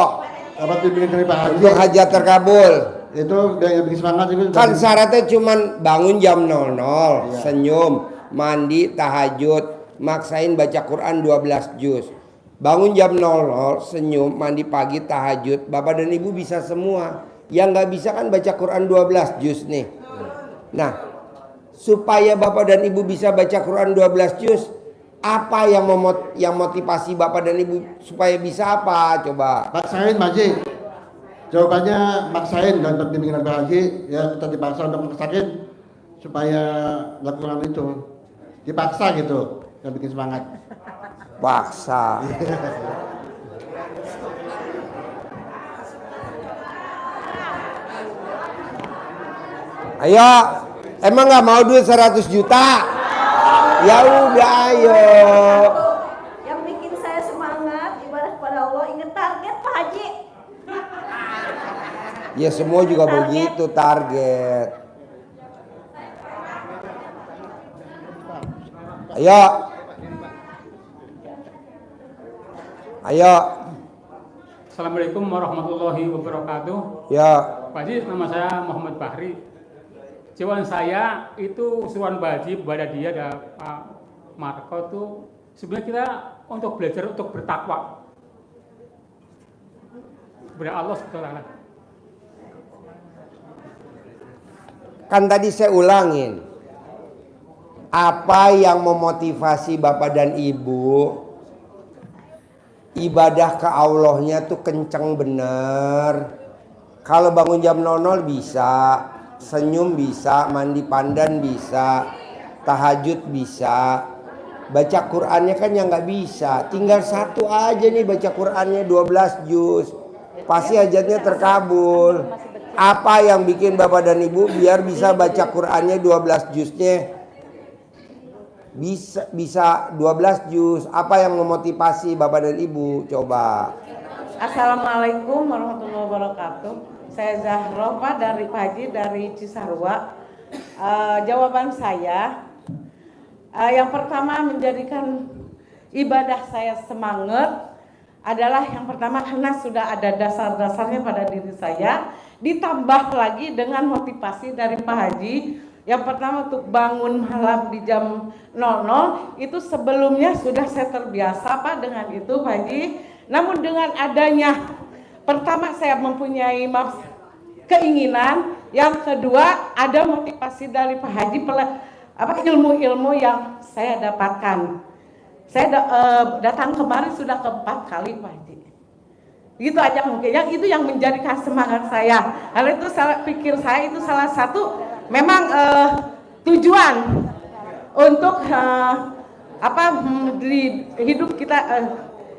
S10: Dapat bimbingan dari Pak Haji.
S1: Untuk hajat terkabul.
S10: Itu yang bikin semangat itu.
S1: Kan syaratnya cuman bangun jam 00,
S10: Iya.
S1: senyum, mandi, tahajud, maksain baca Quran 12 juz. Bangun jam 00, senyum, mandi pagi, tahajud. Bapak dan Ibu bisa semua. Yang nggak bisa kan baca Quran 12 juz nih. Nah, supaya Bapak dan Ibu bisa baca Quran 12 juz, apa yang motivasi Bapak dan Ibu supaya bisa apa? Coba.
S10: Maksain Pak Haji. Jawabannya maksain dan bimbingan Pak Haji. Ya, kita dipaksa untuk maksain supaya lakukan itu. Dipaksa gitu, yang bikin semangat.
S1: Paksa. Ayo, emang nggak mau duit 100 juta? Ya udah, ayo.
S11: Yang bikin saya semangat ibadah kepada Allah, ingat target Pak Haji.
S1: Ya semua juga begitu target. Ayo. Ayo.
S12: Assalamualaikum warahmatullahi wabarakatuh.
S1: Ya.
S12: Pak Haji, nama saya Muhammad Bahri. Jawaban saya itu suruhan Pak Haji kepada dia dan Pak Marco itu sebenarnya kita untuk belajar untuk bertakwa kepada Allah Subhanahu.
S1: Kan tadi saya ulangin. Apa yang memotivasi Bapak dan Ibu ibadah ke Allahnya tuh kenceng bener. Kalau bangun jam 00 bisa, senyum bisa, mandi pandan bisa, tahajud bisa, baca Qur'annya kan yang nggak bisa. Tinggal satu aja nih baca Qur'annya 12 juz, pasti hajatnya terkabul. Apa yang bikin Bapak dan Ibu biar bisa baca Qur'annya 12 juznya? Bisa 12 juz. Apa yang memotivasi Bapak dan Ibu? Coba.
S13: Assalamualaikum warahmatullahi wabarakatuh. Saya Zahro Pak dari Pak Haji dari Cisarua. Jawaban saya yang pertama menjadikan ibadah saya semangat adalah yang pertama karena sudah ada dasar-dasarnya pada diri saya, ditambah lagi dengan motivasi dari Pak Haji. Yang pertama untuk bangun malam di jam 00 itu sebelumnya sudah saya terbiasa Pak dengan itu Pak Haji. Namun dengan adanya pertama saya mempunyai keinginan, yang kedua ada motivasi dari Pak Haji ilmu-ilmu yang saya dapatkan. Saya datang kemarin sudah keempat kali Pak Haji. Gitu aja mungkin. Yang itu yang menjadikan semangat saya. Karena itu saya pikir saya itu salah satu memang tujuan untuk di hidup kita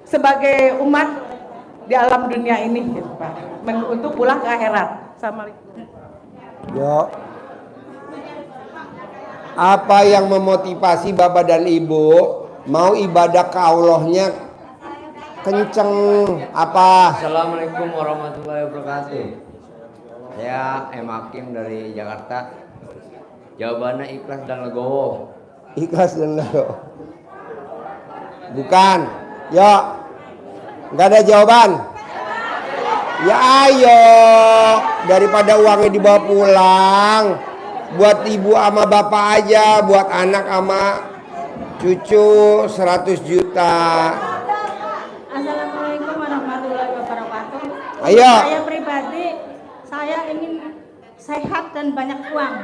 S13: sebagai umat di alam dunia ini gitu, Pak. Untuk pulang ke akhirat. Assalamualaikum.
S1: Yo. Apa yang memotivasi Bapak dan Ibu mau ibadah ke Allahnya kenceng? Apa?
S14: Assalamualaikum warahmatullahi wabarakatuh. Saya M. Hakim dari Jakarta. Jawabannya ikhlas dan legowo.
S1: Ikhlas dan legowo. Bukan. Yo. Nggak ada jawaban. Ya ayo. Daripada uangnya dibawa pulang. Buat ibu sama bapak aja. Buat anak sama cucu 100 juta.
S11: Assalamualaikum warahmatullahi wabarakatuh.
S1: Ayo.
S11: Saya pribadi, saya ingin sehat dan banyak uang.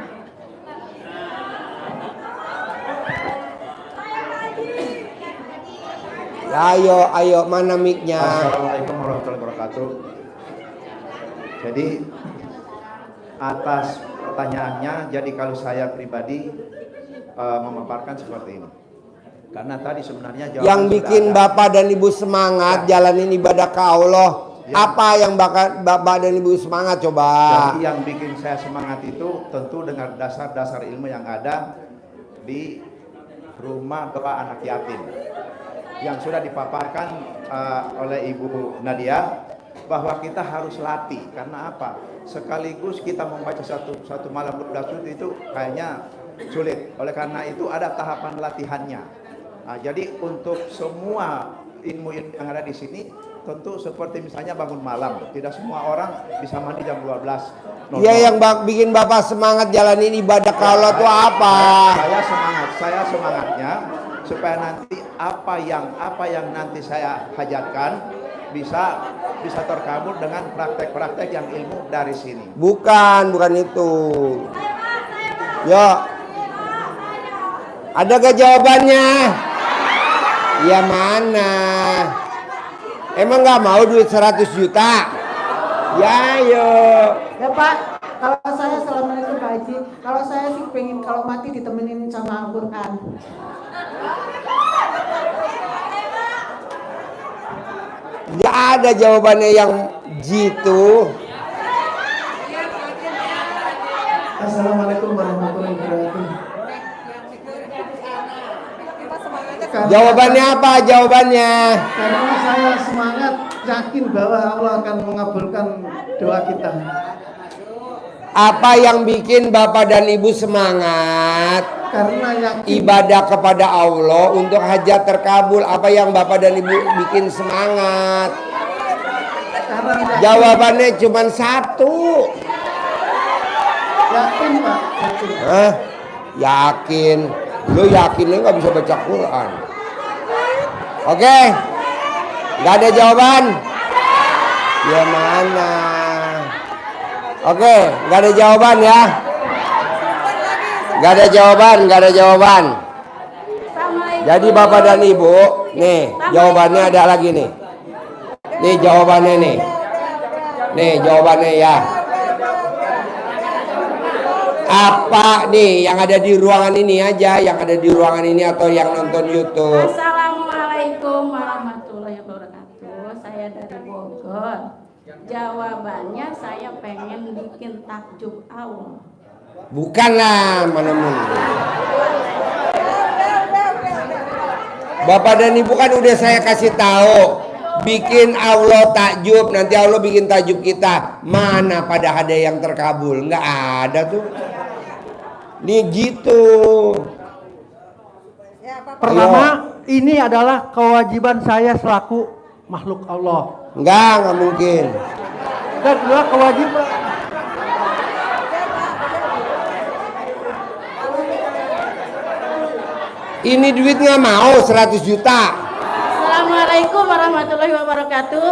S1: Ayo, mana mic-nya?
S9: Assalamualaikum warahmatullahi wabarakatuh. Jadi atas pertanyaannya, jadi kalau saya pribadi memaparkan seperti ini. Karena tadi sebenarnya jawaban
S1: yang bikin Bapak dan Ibu semangat jalanin ibadah ke Allah. Apa yang Bapak dan Ibu semangat coba?
S9: Jadi yang bikin saya semangat itu tentu dengan dasar-dasar ilmu yang ada di
S15: rumah doa anak yatim yang sudah dipaparkan oleh Ibu Nadia, bahwa kita harus latih. Karena apa? Sekaligus kita membaca satu malam 12 juz itu kayaknya sulit. Oleh karena itu ada tahapan latihannya. Nah, jadi untuk semua ilmu-ilmu yang ada di sini, tentu seperti misalnya bangun malam, tidak semua orang bisa mandi jam 12.
S1: Iya, yang bikin Bapak semangat jalanin ibadah kalau itu apa?
S15: Saya semangatnya supaya nanti apa yang nanti saya hajatkan bisa terkabul dengan praktek-praktek yang ilmu dari sini.
S1: Bukan itu. Yo, ada gak jawabannya? Ya mana? Emang nggak mau duit 100 juta? Ya yo.
S2: Ya Pak, kalau saya assalamualaikum Pak Haji. Kalau saya sih pengen kalau mati ditemenin sama Al-Quran.
S1: Nggak ada jawabannya yang gitu.
S10: Assalamualaikum warahmatullahi wabarakatuh.
S1: Jawabannya apa? Jawabannya?
S10: Karena saya semangat, yakin bahwa Allah akan mengabulkan doa kita.
S1: Apa yang bikin Bapak dan Ibu semangat?
S10: Karena yakin
S1: Ibadah kepada Allah untuk hajat terkabul. Apa yang Bapak dan Ibu bikin semangat? Jawabannya cuma satu.
S10: Yakin Pak, yakin.
S1: Hah? Yakin? Lo yakinnya nggak bisa baca Quran? Oke, nggak ada jawaban? Ya mana? Oke, nggak ada jawaban ya? Nggak ada jawaban, nggak ada jawaban. Jadi Bapak dan Ibu, nih jawabannya ada lagi nih. Nih jawabannya nih. Nih jawabannya ya. Apa nih yang ada di ruangan ini aja, yang ada di ruangan ini atau yang nonton YouTube?
S5: Assalamualaikum warahmatullahi wabarakatuh. Saya dari Bogor. Jawabannya saya pengen bikin takjub Allah.
S1: Bukanlah, mana mungkin. Bapak dan Ibu kan udah saya kasih tahu, bikin Allah takjub, nanti Allah bikin takjub kita. Mana pada ada yang terkabul? Nggak ada tuh. Nih gitu.
S16: Pertama, ini adalah kewajiban saya selaku makhluk Allah.
S1: Nggak mungkin.
S16: Dan kedua kewajiban.
S1: Ini duit nggak mau 100 juta.
S5: Assalamualaikum warahmatullahi wabarakatuh.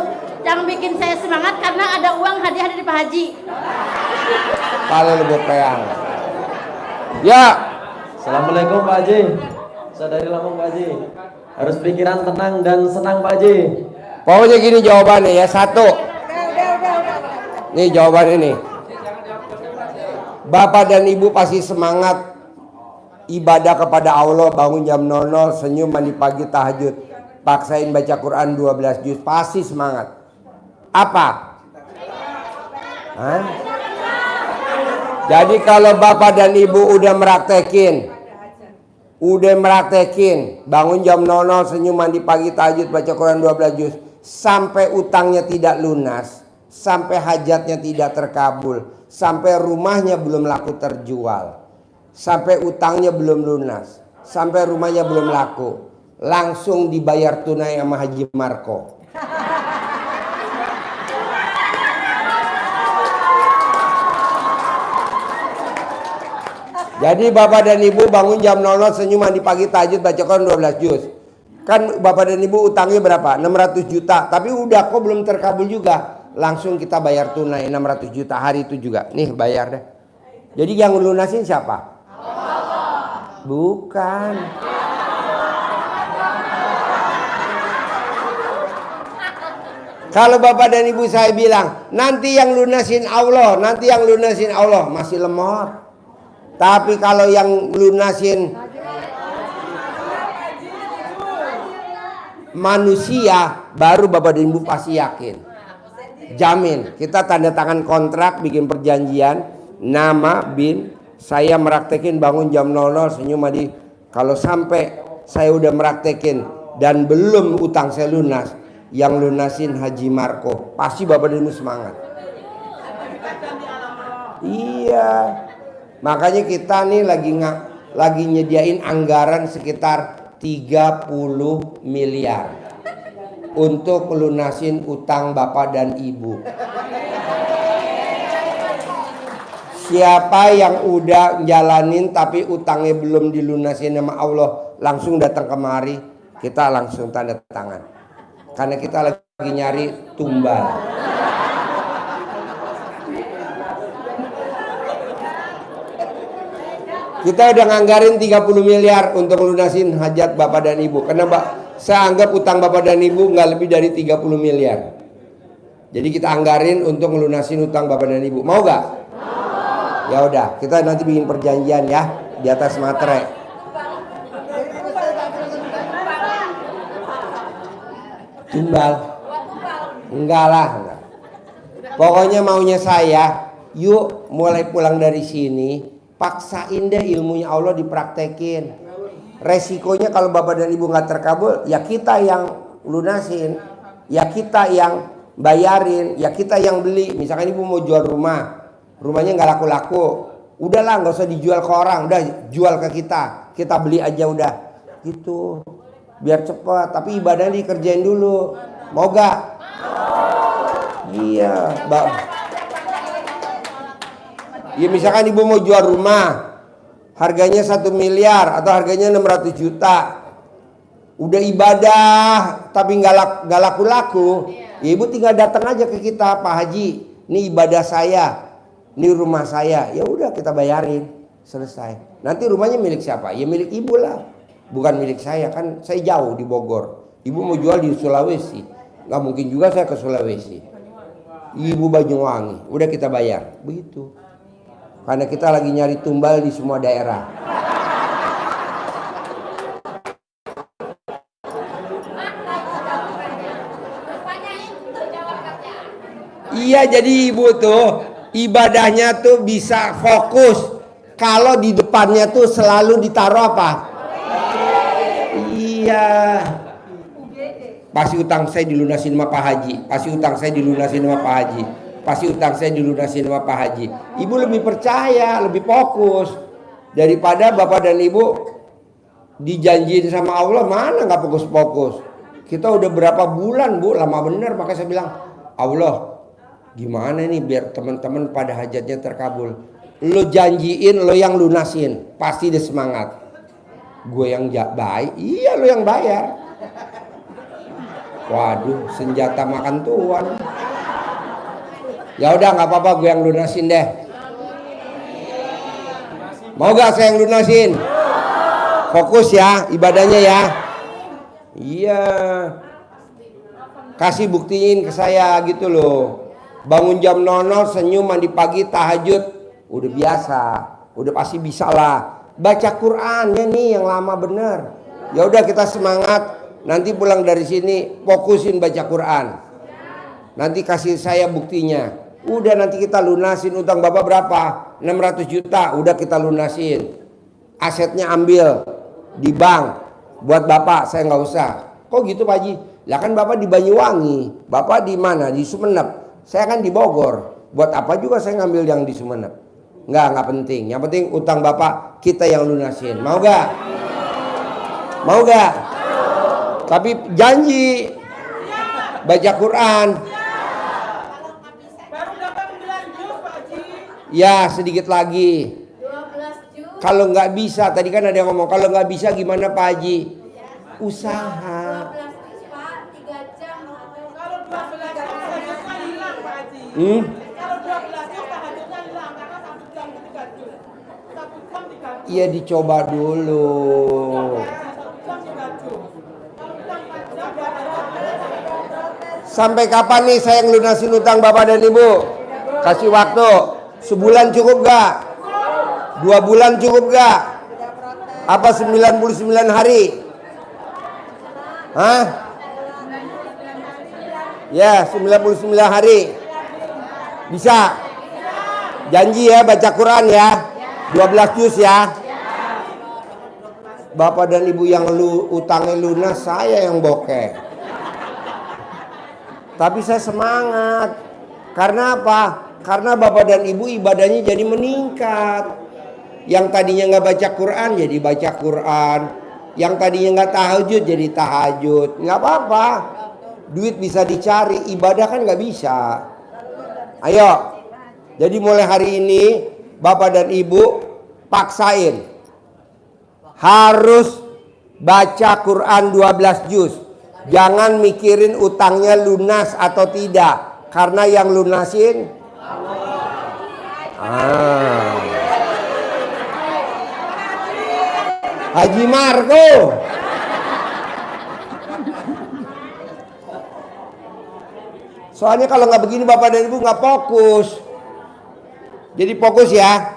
S5: Yang bikin saya semangat karena ada uang hadiah dari Pak Haji.
S1: Kalau lu bepeang. Ya.
S17: Assalamualaikum Pak Haji. Saya dari Lampung Pak Haji. Harus pikiran tenang dan senang Pak Haji.
S1: Pokoknya gini jawabannya ya, satu. Nih jawabannya nih. Bapak dan Ibu pasti semangat ibadah kepada Allah, bangun jam 00, senyum mandi pagi tahajud, paksain baca Quran 12 juz, pasti semangat. Apa? Hah? Jadi kalau Bapak dan Ibu udah meraktekin, bangun jam 00, senyum mandi pagi tahajud, baca Quran 12 juz, sampai utangnya tidak lunas, sampai hajatnya tidak terkabul, sampai rumahnya belum laku terjual, sampai utangnya belum lunas, sampai rumahnya belum laku, langsung dibayar tunai sama Haji Marco. Jadi Bapak dan Ibu bangun jam 00, senyum mandi pagi tahajud, baca Quran 12 juz. Kan Bapak dan Ibu utangnya berapa? 600 juta. Tapi udah kok belum terkabul juga. Langsung kita bayar tunai 600 juta hari itu juga. Nih bayar deh. Jadi yang lunasin siapa? Bukan. Kalau Bapak dan Ibu saya bilang, nanti yang lunasin Allah, masih lemot. Tapi kalau yang lunasin manusia, baru Bapak dan Ibu pasti yakin. Jamin, kita tanda tangan kontrak, bikin perjanjian, nama, bin, saya meraktekin bangun jam 00, senyum mandi Kalau sampai saya udah meraktekin dan belum utang saya lunas, yang lunasin Haji Marco, pasti Bapak dan Ibu semangat. Iya, makanya kita nih lagi nyediain anggaran sekitar 30 miliar untuk lunasin utang Bapak dan Ibu. Siapa yang udah jalanin tapi utangnya belum dilunasin sama Allah, langsung datang kemari, kita langsung tanda tangan. Karena kita lagi nyari tumbal. Kita udah nganggarin 30 miliar untuk lunasin hajat Bapak dan Ibu. Karena saya anggap utang Bapak dan Ibu nggak lebih dari 30 miliar. Jadi kita anggarin untuk lunasin utang Bapak dan Ibu. Mau gak? Ya udah, kita nanti bikin perjanjian ya di atas materai. Tumbal? Enggak lah. Enggak. Pokoknya maunya saya, yuk mulai pulang dari sini, paksain deh ilmunya Allah dipraktekin. Resikonya kalau Bapak dan Ibu nggak terkabul, ya kita yang lunasin, ya kita yang bayarin, ya kita yang beli. Misalkan Ibu mau jual rumah, rumahnya nggak laku-laku, udahlah nggak usah dijual ke orang, udah jual ke kita beli aja udah, gitu, biar cepat. Tapi ibadahnya dikerjain dulu, mau gak? Iya, ya misalkan Ibu mau jual rumah, harganya 1 miliar atau harganya 600 juta, udah ibadah tapi nggak laku-laku, ya Ibu tinggal datang aja ke kita, Pak Haji, ini ibadah saya. Ini rumah saya, ya udah kita bayarin, selesai. Nanti rumahnya milik siapa? Ya milik Ibu lah, bukan milik saya, kan saya jauh di Bogor. Ibu mau jual di Sulawesi, nggak mungkin juga saya ke Sulawesi. Ibu Banyuwangi, udah kita bayar, begitu. Karena kita lagi nyari tumbal di semua daerah. Iya, jadi Ibu tuh ibadahnya tuh bisa fokus kalau di depannya tuh selalu ditaruh apa? Iya. Pasti utang saya dilunasin sama Pak Haji, pasti utang saya dilunasin sama Pak Haji, pasti utang saya dilunasin sama Pak Haji. Ibu lebih percaya, lebih fokus daripada Bapak dan Ibu dijanjiin sama Allah, mana nggak fokus-fokus. Kita udah berapa bulan Bu, lama bener, makanya saya bilang, Allah gimana nih biar teman-teman pada hajatnya terkabul. Lo janjiin, lo yang lunasin, pasti dia semangat. Gue yang baik, iya lo yang bayar. Waduh, senjata makan tuan. Ya udah nggak apa-apa, gue yang lunasin deh. Mau gak saya yang lunasin? Fokus ya ibadahnya ya. Iya. Kasih buktiin ke saya gitu loh. Bangun jam 00, senyum, mandi pagi, tahajud, udah biasa, udah pasti bisa lah. Baca Qurannya nih yang lama bener. Ya udah kita semangat. Nanti pulang dari sini fokusin baca Quran. Nanti kasih saya buktinya. Udah nanti kita lunasin utang Bapak berapa? 600 juta. Udah kita lunasin. Asetnya ambil di bank. Buat Bapak saya nggak usah. Kok gitu Pak Haji? Lah kan Bapak di Banyuwangi. Bapak di mana? Di Sumeneb. Saya kan di Bogor. Buat apa juga saya ngambil yang di Sumeneb? Nggak penting. Yang penting utang Bapak kita yang lunasin. Mau gak? Mau gak? Tapi janji baca Quran. Ya sedikit lagi. Kalau nggak bisa, tadi kan ada yang ngomong kalau nggak bisa gimana Pak Haji? Usaha. Iya dicoba dulu. Sampai kapan nih saya ngelunasin utang Bapak dan Ibu? Kasih waktu. Sebulan cukup gak? 2 bulan cukup gak? Apa 99 hari? Hah? Ya 99 hari. Bisa? Janji ya baca Quran ya. 12 juz ya. Bapak dan Ibu yang utangnya lunas, saya yang bokeh. Tapi saya semangat. Karena apa? Karena Bapak dan Ibu ibadahnya jadi meningkat. Yang tadinya nggak baca Quran jadi baca Quran. Yang tadinya nggak tahajud jadi tahajud. Nggak apa-apa. Duit bisa dicari, ibadah kan nggak bisa. Ayo. Jadi mulai hari ini Bapak dan Ibu paksain. Harus baca Quran 12 juz. Jangan mikirin utangnya lunas atau tidak. Karena yang lunasin Haji Marco. Soalnya kalau nggak begini Bapak dan Ibu nggak fokus. Jadi fokus ya.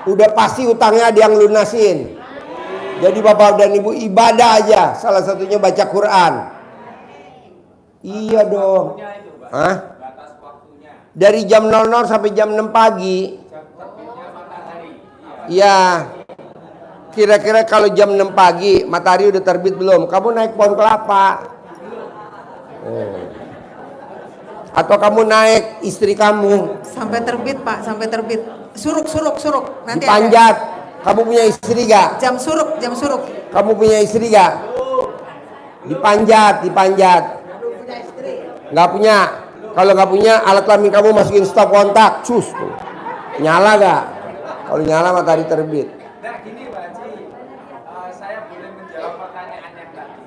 S1: Udah pasti utangnya ada yang lunasin. Jadi Bapak dan Ibu ibadah aja. Salah satunya baca Quran. Iya dong. Hah? Dari jam 00 sampai jam 6 pagi. Iya. Kira-kira kalau jam 6 pagi matahari udah terbit belum? Kamu naik pohon kelapa. Atau kamu naik istri kamu.
S2: Sampai terbit Pak, sampai terbit. Suruk. Nanti
S1: dipanjat. Kamu punya istri gak?
S2: Jam suruk.
S1: Kamu punya istri gak? Dipanjat. Gak punya. Kalau gak punya, alat kelamin kamu masukin stop kontak. Cus tuh. Nyala gak? Kalau nyala matahari terbit.
S18: Nah gini Pak Haji, saya boleh menjawab pertanyaan yang tadi.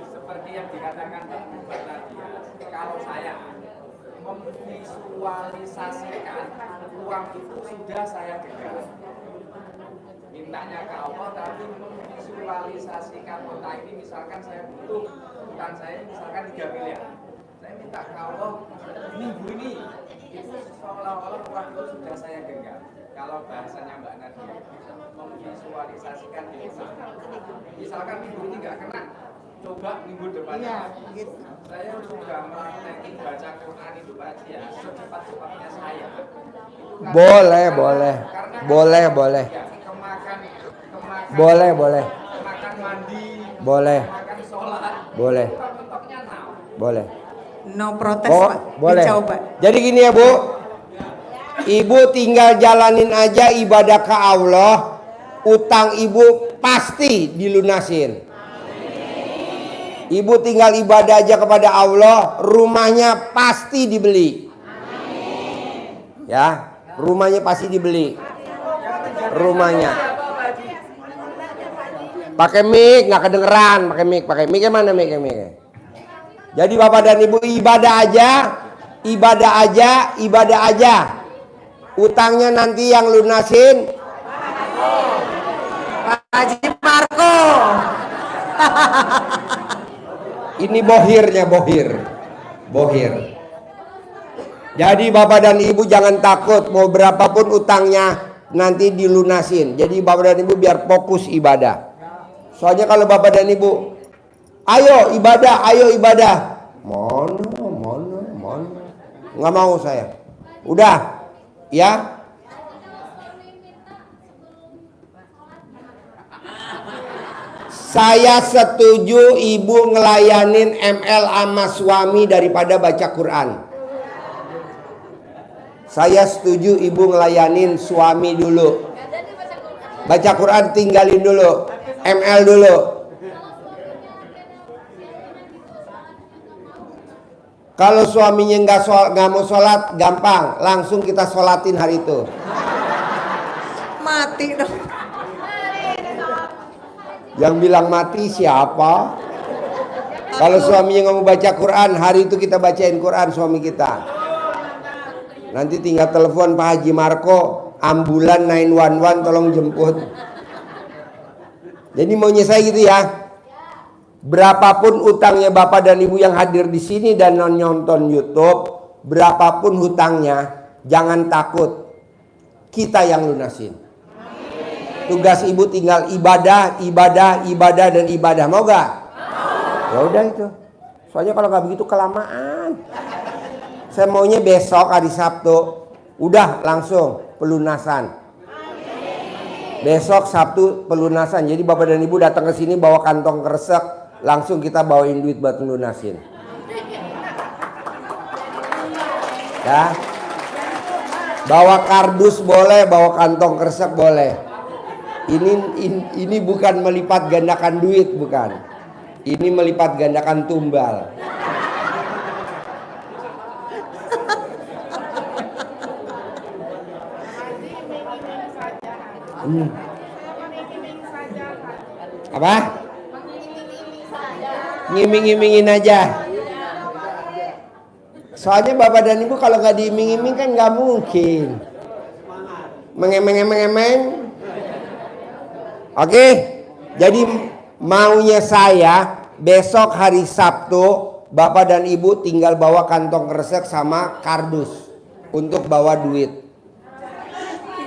S18: Seperti yang dikatakan Pak Bupati tadi, kalau saya memvisualisasikan uang itu sudah saya genggam. Mintanya ke Allah tapi memvisualisasikan kota ini, misalkan saya butuh utang saya misalkan 3 miliar. Saya minta ke Allah minggu ini itu seolah-olah uang itu sudah saya genggam. Kalau bahasanya Mbak Nadia memvisualisasikan itu. Misalkan minggu ini nggak kena, coba minggu depannya.
S2: Gitu.
S18: Saya sudah melatih baca Quran itu Pak Haji ya, secepat-cepatnya saya.
S1: Boleh.
S18: Boleh makan mandi, makan sholat,
S1: boleh.
S2: No protes Pak,
S1: boleh.
S2: Dicoba.
S1: Jadi gini ya Bu, Ibu tinggal jalanin aja ibadah ke Allah, utang Ibu pasti dilunasin. Ibu tinggal ibadah aja kepada Allah, rumahnya pasti dibeli. Ya, rumahnya pasti dibeli. Rumahnya. Pakai mic nggak kedengeran, pakai mic mana mic? Jadi Bapak dan Ibu ibadah aja. Utangnya nanti yang lunasin
S2: Pak Haji Marco.
S1: Ini bohirnya, bohir. Jadi Bapak dan Ibu jangan takut, mau berapapun utangnya nanti dilunasin. Jadi Bapak dan Ibu biar fokus ibadah. Soalnya kalau Bapak dan Ibu ayo ibadah. Mana. Nggak mau saya. Udah, ya. Saya setuju Ibu ngelayanin ML sama suami daripada baca Quran. Saya setuju Ibu ngelayanin suami dulu. Baca Quran tinggalin dulu. ML dulu. Kalau suaminya nggak mau sholat, gampang, langsung kita sholatin hari itu.
S2: Mati dong.
S1: Yang bilang mati siapa? Kalau suaminya nggak mau baca Quran, hari itu kita bacain Quran suami kita. Nanti tinggal telepon Pak Haji Marco, ambulan 911 tolong jemput. Jadi maunya saya gitu ya. Berapapun utangnya Bapak dan Ibu yang hadir di sini dan nonton YouTube, berapapun hutangnya, jangan takut. Kita yang lunasin. Tugas Ibu tinggal ibadah. Mau gak? Ya udah itu. Soalnya kalau nggak begitu kelamaan. Saya maunya besok hari Sabtu, udah langsung pelunasan. Besok Sabtu pelunasan. Jadi Bapak dan Ibu datang ke sini bawa kantong kresek, langsung kita bawain duit buat melunasin. Ya. Bawa kardus boleh, bawa kantong kresek boleh. Ini bukan melipat gandakan duit, bukan. Ini melipat gandakan tumbal. Apa? Ngiming-ngimingin aja. Soalnya Bapak dan Ibu kalau nggak diiming-iming kan nggak mungkin. Mengemeng-emeng. Oke, jadi maunya saya besok hari Sabtu Bapak dan Ibu tinggal bawa kantong kresek sama kardus untuk bawa duit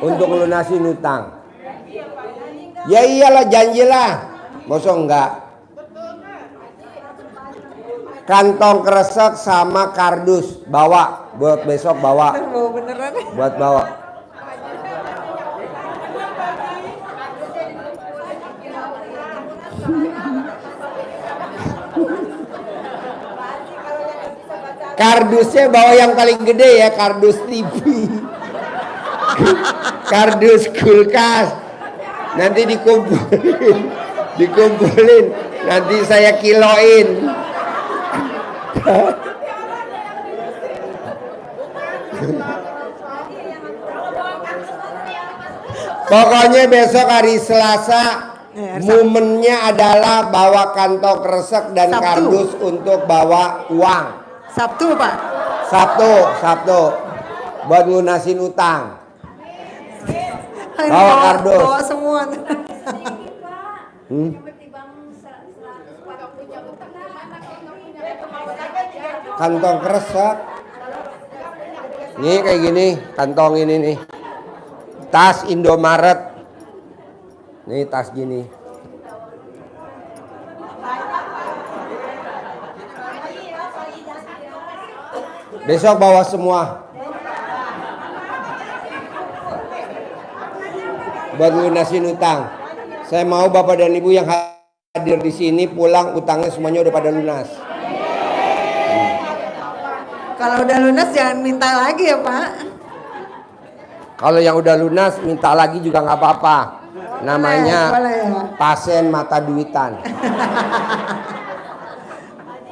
S1: untuk lunasin utang. Ya iyalah, janjilah. Masa enggak? Kantong kresek sama kardus bawa buat besok bawa. Buat bawa. Kardusnya bawa yang paling gede ya, kardus TV. Kardus kulkas. Nanti dikumpulin, nanti saya kiloin. Pokoknya besok hari Selasa momennya adalah bawa kantong kresek dan kardus untuk bawa uang.
S2: Sabtu Pak.
S1: Sabtu buat lunasin utang. Bawa kardus.
S2: Bawa semua.
S1: Kantong kresek. Nih kayak gini, kantong ini nih. Tas Indomaret. Nih tas gini. Besok bawa semua. Buat lunasin utang. Saya mau Bapak dan Ibu yang hadir di sini pulang utangnya semuanya udah pada lunas.
S2: Kalau udah lunas jangan minta lagi ya Pak.
S1: Kalau yang udah lunas minta lagi juga nggak apa-apa. Namanya
S2: boleh ya.
S1: pasien mata duitan.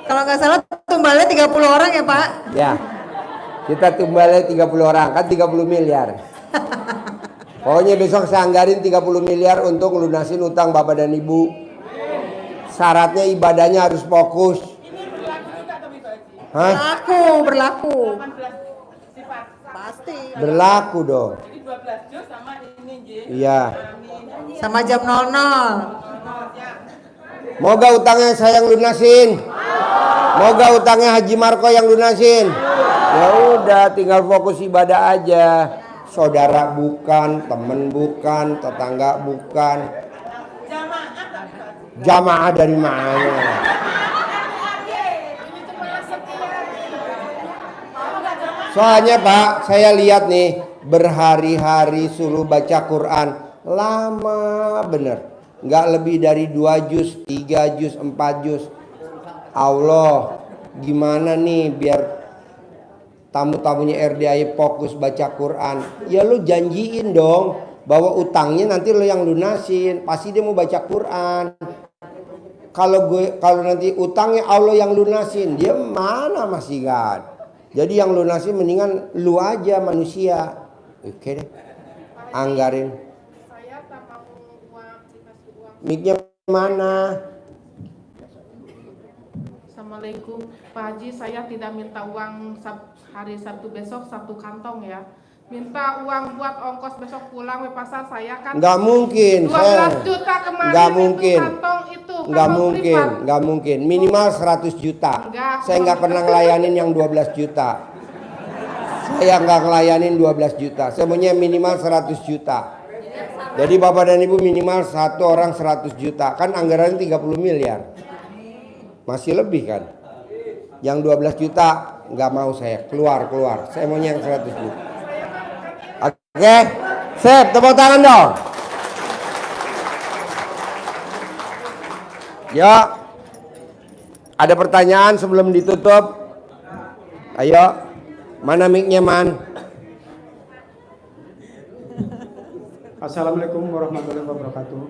S2: Kalau nggak salah tumbalnya 30 orang ya Pak.
S1: Ya, kita tumbalnya 30 orang kan 30 miliar. Pokoknya besok saya anggarin 30 miliar untuk lunasin utang Bapak dan Ibu. Syaratnya ibadahnya harus fokus. Hah?
S2: Berlaku. Pasti.
S1: Berlaku dong. Iya.
S2: Sama jam 00.
S1: Moga utangnya saya yang lunasin. Moga utangnya Haji Marco yang lunasin. Ya udah, tinggal fokus ibadah aja. Saudara bukan, temen bukan, tetangga bukan. Jamaah dari mana? Soalnya Pak, saya lihat nih berhari-hari suruh baca Quran lama bener. Nggak lebih dari 2 juz, 3 juz, 4 juz. Allah, gimana nih biar tamu-tamunya RDI fokus baca Quran? Ya lu janjiin dong bahwa utangnya nanti lo yang lunasin. Pasti dia mau baca Quran. Kalau nanti utangnya Allah yang lunasin, dia mana masih kan? Jadi yang lunasin mendingan lu aja manusia. Oke deh. Anggarin. Mic-nya mana?
S19: Assalamualaikum Pak Haji, saya tidak minta uang hari Sabtu besok 1 kantong ya. Minta uang buat ongkos besok pulang ke pasar saya kan.
S1: Nggak mungkin.
S19: 12 juta kemarin.
S1: Nggak mungkin.
S19: Kantong itu.
S1: Nggak mungkin. Minimal 100 juta. Saya nggak pernah ngelayanin yang 12 juta. Saya nggak ngelayanin 12 juta. Saya maunya minimal 100 juta. Jadi Bapak dan Ibu minimal satu orang 100 juta. Kan anggarannya 30 miliar. Masih lebih kan. Yang 12 juta nggak mau saya. Keluar. Saya maunya yang 100 juta. Oke. Sip, tepuk tangan dong. Ya, ada pertanyaan sebelum ditutup? Ayo, mana mic-nya, Man?
S20: Assalamualaikum warahmatullahi wabarakatuh.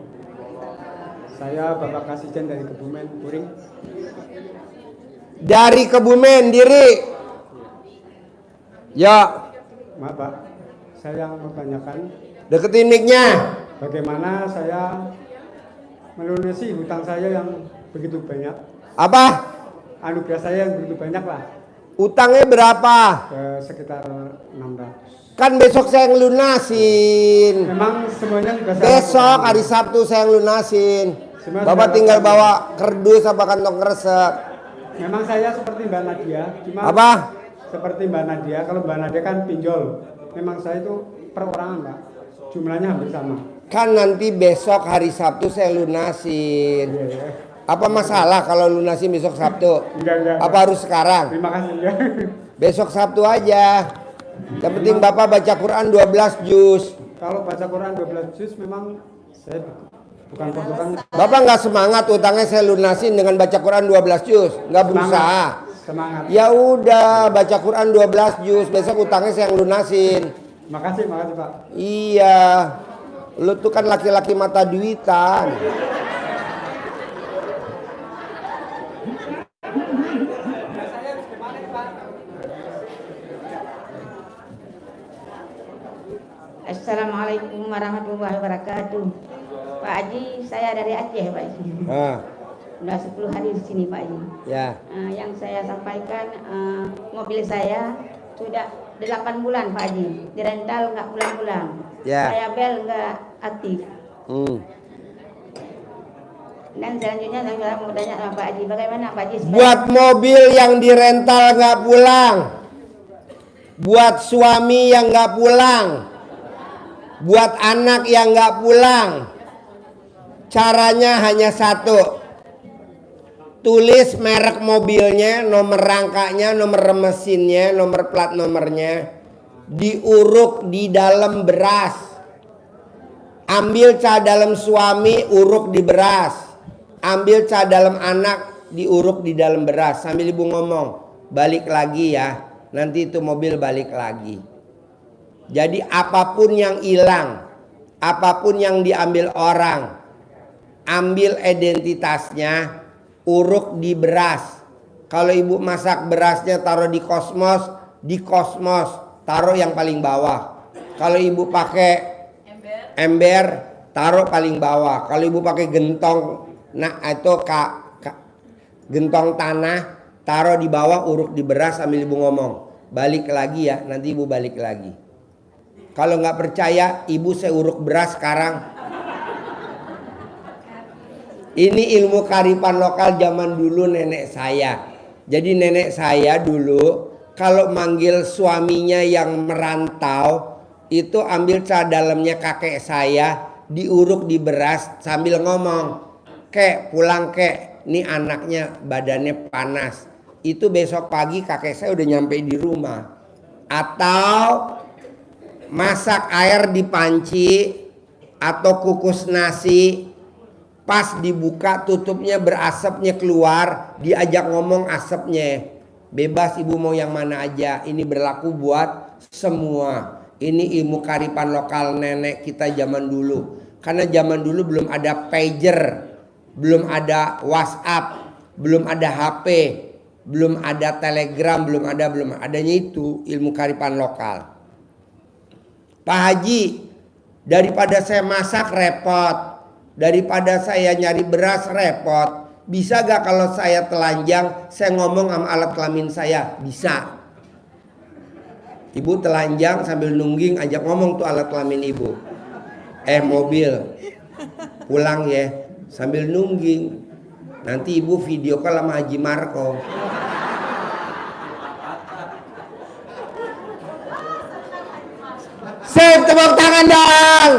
S20: Saya Bapak Kasijan dari Kebumen, Puring.
S1: Dari Kebumen, Diri. Ya.
S20: Maaf Pak, saya mau tanyakan.
S1: Deketin mic-nya.
S20: Bagaimana saya melunasi hutang saya yang begitu banyak?
S1: Apa?
S20: Anugerah saya yang begitu banyak lah.
S1: Utangnya berapa?
S20: Sekitar 600.
S1: Kan besok saya ngelunasin.
S20: Memang semuanya sudah saya
S1: besok hari Sabtu saya ngelunasin. Bapak tinggal bawa kerdus apa kantong kresek.
S20: Memang saya seperti Mbak Nadia. Cuma
S1: apa?
S20: Seperti Mbak Nadia. Kalau Mbak Nadia kan pinjol. Memang saya itu perorangan Pak. Jumlahnya hampir sama.
S1: Kan nanti besok hari Sabtu saya lunasin. Apa masalah kalau lunasin besok Sabtu?
S20: Enggak.
S1: Apa harus sekarang?
S20: Terima kasih ya.
S1: Besok Sabtu aja. Yang penting Bapak baca Quran 12 juz.
S20: Kalau baca Quran 12 juz memang saya bukan pasukan.
S1: Bapak nggak semangat utangnya saya lunasin dengan baca Quran 12 juz, nggak berusaha.
S20: Semangat.
S1: Ya udah baca Quran 12 juz, besok utangnya saya lunasin.
S20: Makasih Pak.
S1: Iya. Lu tuh kan laki-laki mata duitan.
S21: Assalamualaikum warahmatullahi wabarakatuh. Pak Haji, saya dari Aceh Pak Haji. Sudah 10 hari di sini Pak Haji.
S1: Ya.
S21: Yang saya sampaikan mobil saya sudah 8 bulan Pak Haji. Dirental nggak pulang-pulang.
S1: Ya.
S21: Saya bel nggak aktif. Dan selanjutnya saya mau tanya sama Pak Haji, bagaimana Pak Haji?
S1: Buat mobil yang dirental nggak pulang, buat suami yang nggak pulang, buat anak yang nggak pulang, caranya hanya satu. Tulis merek mobilnya, nomor rangkanya, nomor mesinnya, nomor plat nomornya, diuruk di dalam beras. Ambil cah dalam suami, uruk di beras. Ambil cah dalam anak, diuruk di dalam beras. Sambil ibu ngomong, balik lagi ya, nanti itu mobil balik lagi. Jadi apapun yang hilang, apapun yang diambil orang, ambil identitasnya, uruk di beras. Kalau ibu masak berasnya taruh di kosmos taruh yang paling bawah. Kalau ibu pakai ember, taruh paling bawah. Kalau ibu pakai gentong, gentong tanah, taruh di bawah, uruk di beras sambil ibu ngomong, balik lagi ya, nanti ibu balik lagi. Kalau nggak percaya, ibu saya uruk beras sekarang. Ini ilmu kearifan lokal zaman dulu nenek saya. Jadi nenek saya dulu kalau manggil suaminya yang merantau, itu ambil cah dalamnya kakek saya, diuruk di beras sambil ngomong, kek pulang kek, ini anaknya badannya panas. Itu besok pagi kakek saya udah nyampe di rumah. Atau masak air di panci atau kukus nasi, pas dibuka tutupnya berasapnya keluar, diajak ngomong asapnya. Bebas ibu mau yang mana aja, ini berlaku buat semua. Ini ilmu kearifan lokal nenek kita zaman dulu. Karena zaman dulu belum ada pager, belum ada WhatsApp, belum ada HP, belum ada Telegram, belum adanya itu ilmu kearifan lokal. Pak Haji, daripada saya masak repot, daripada saya nyari beras repot, bisa gak kalau saya telanjang, saya ngomong sama alat kelamin saya? Bisa. Ibu telanjang sambil nungging, ajak ngomong tuh alat kelamin ibu. Mobil, pulang ya, sambil nungging. Nanti ibu video call sama Haji Marco. Tepuk tangan dong.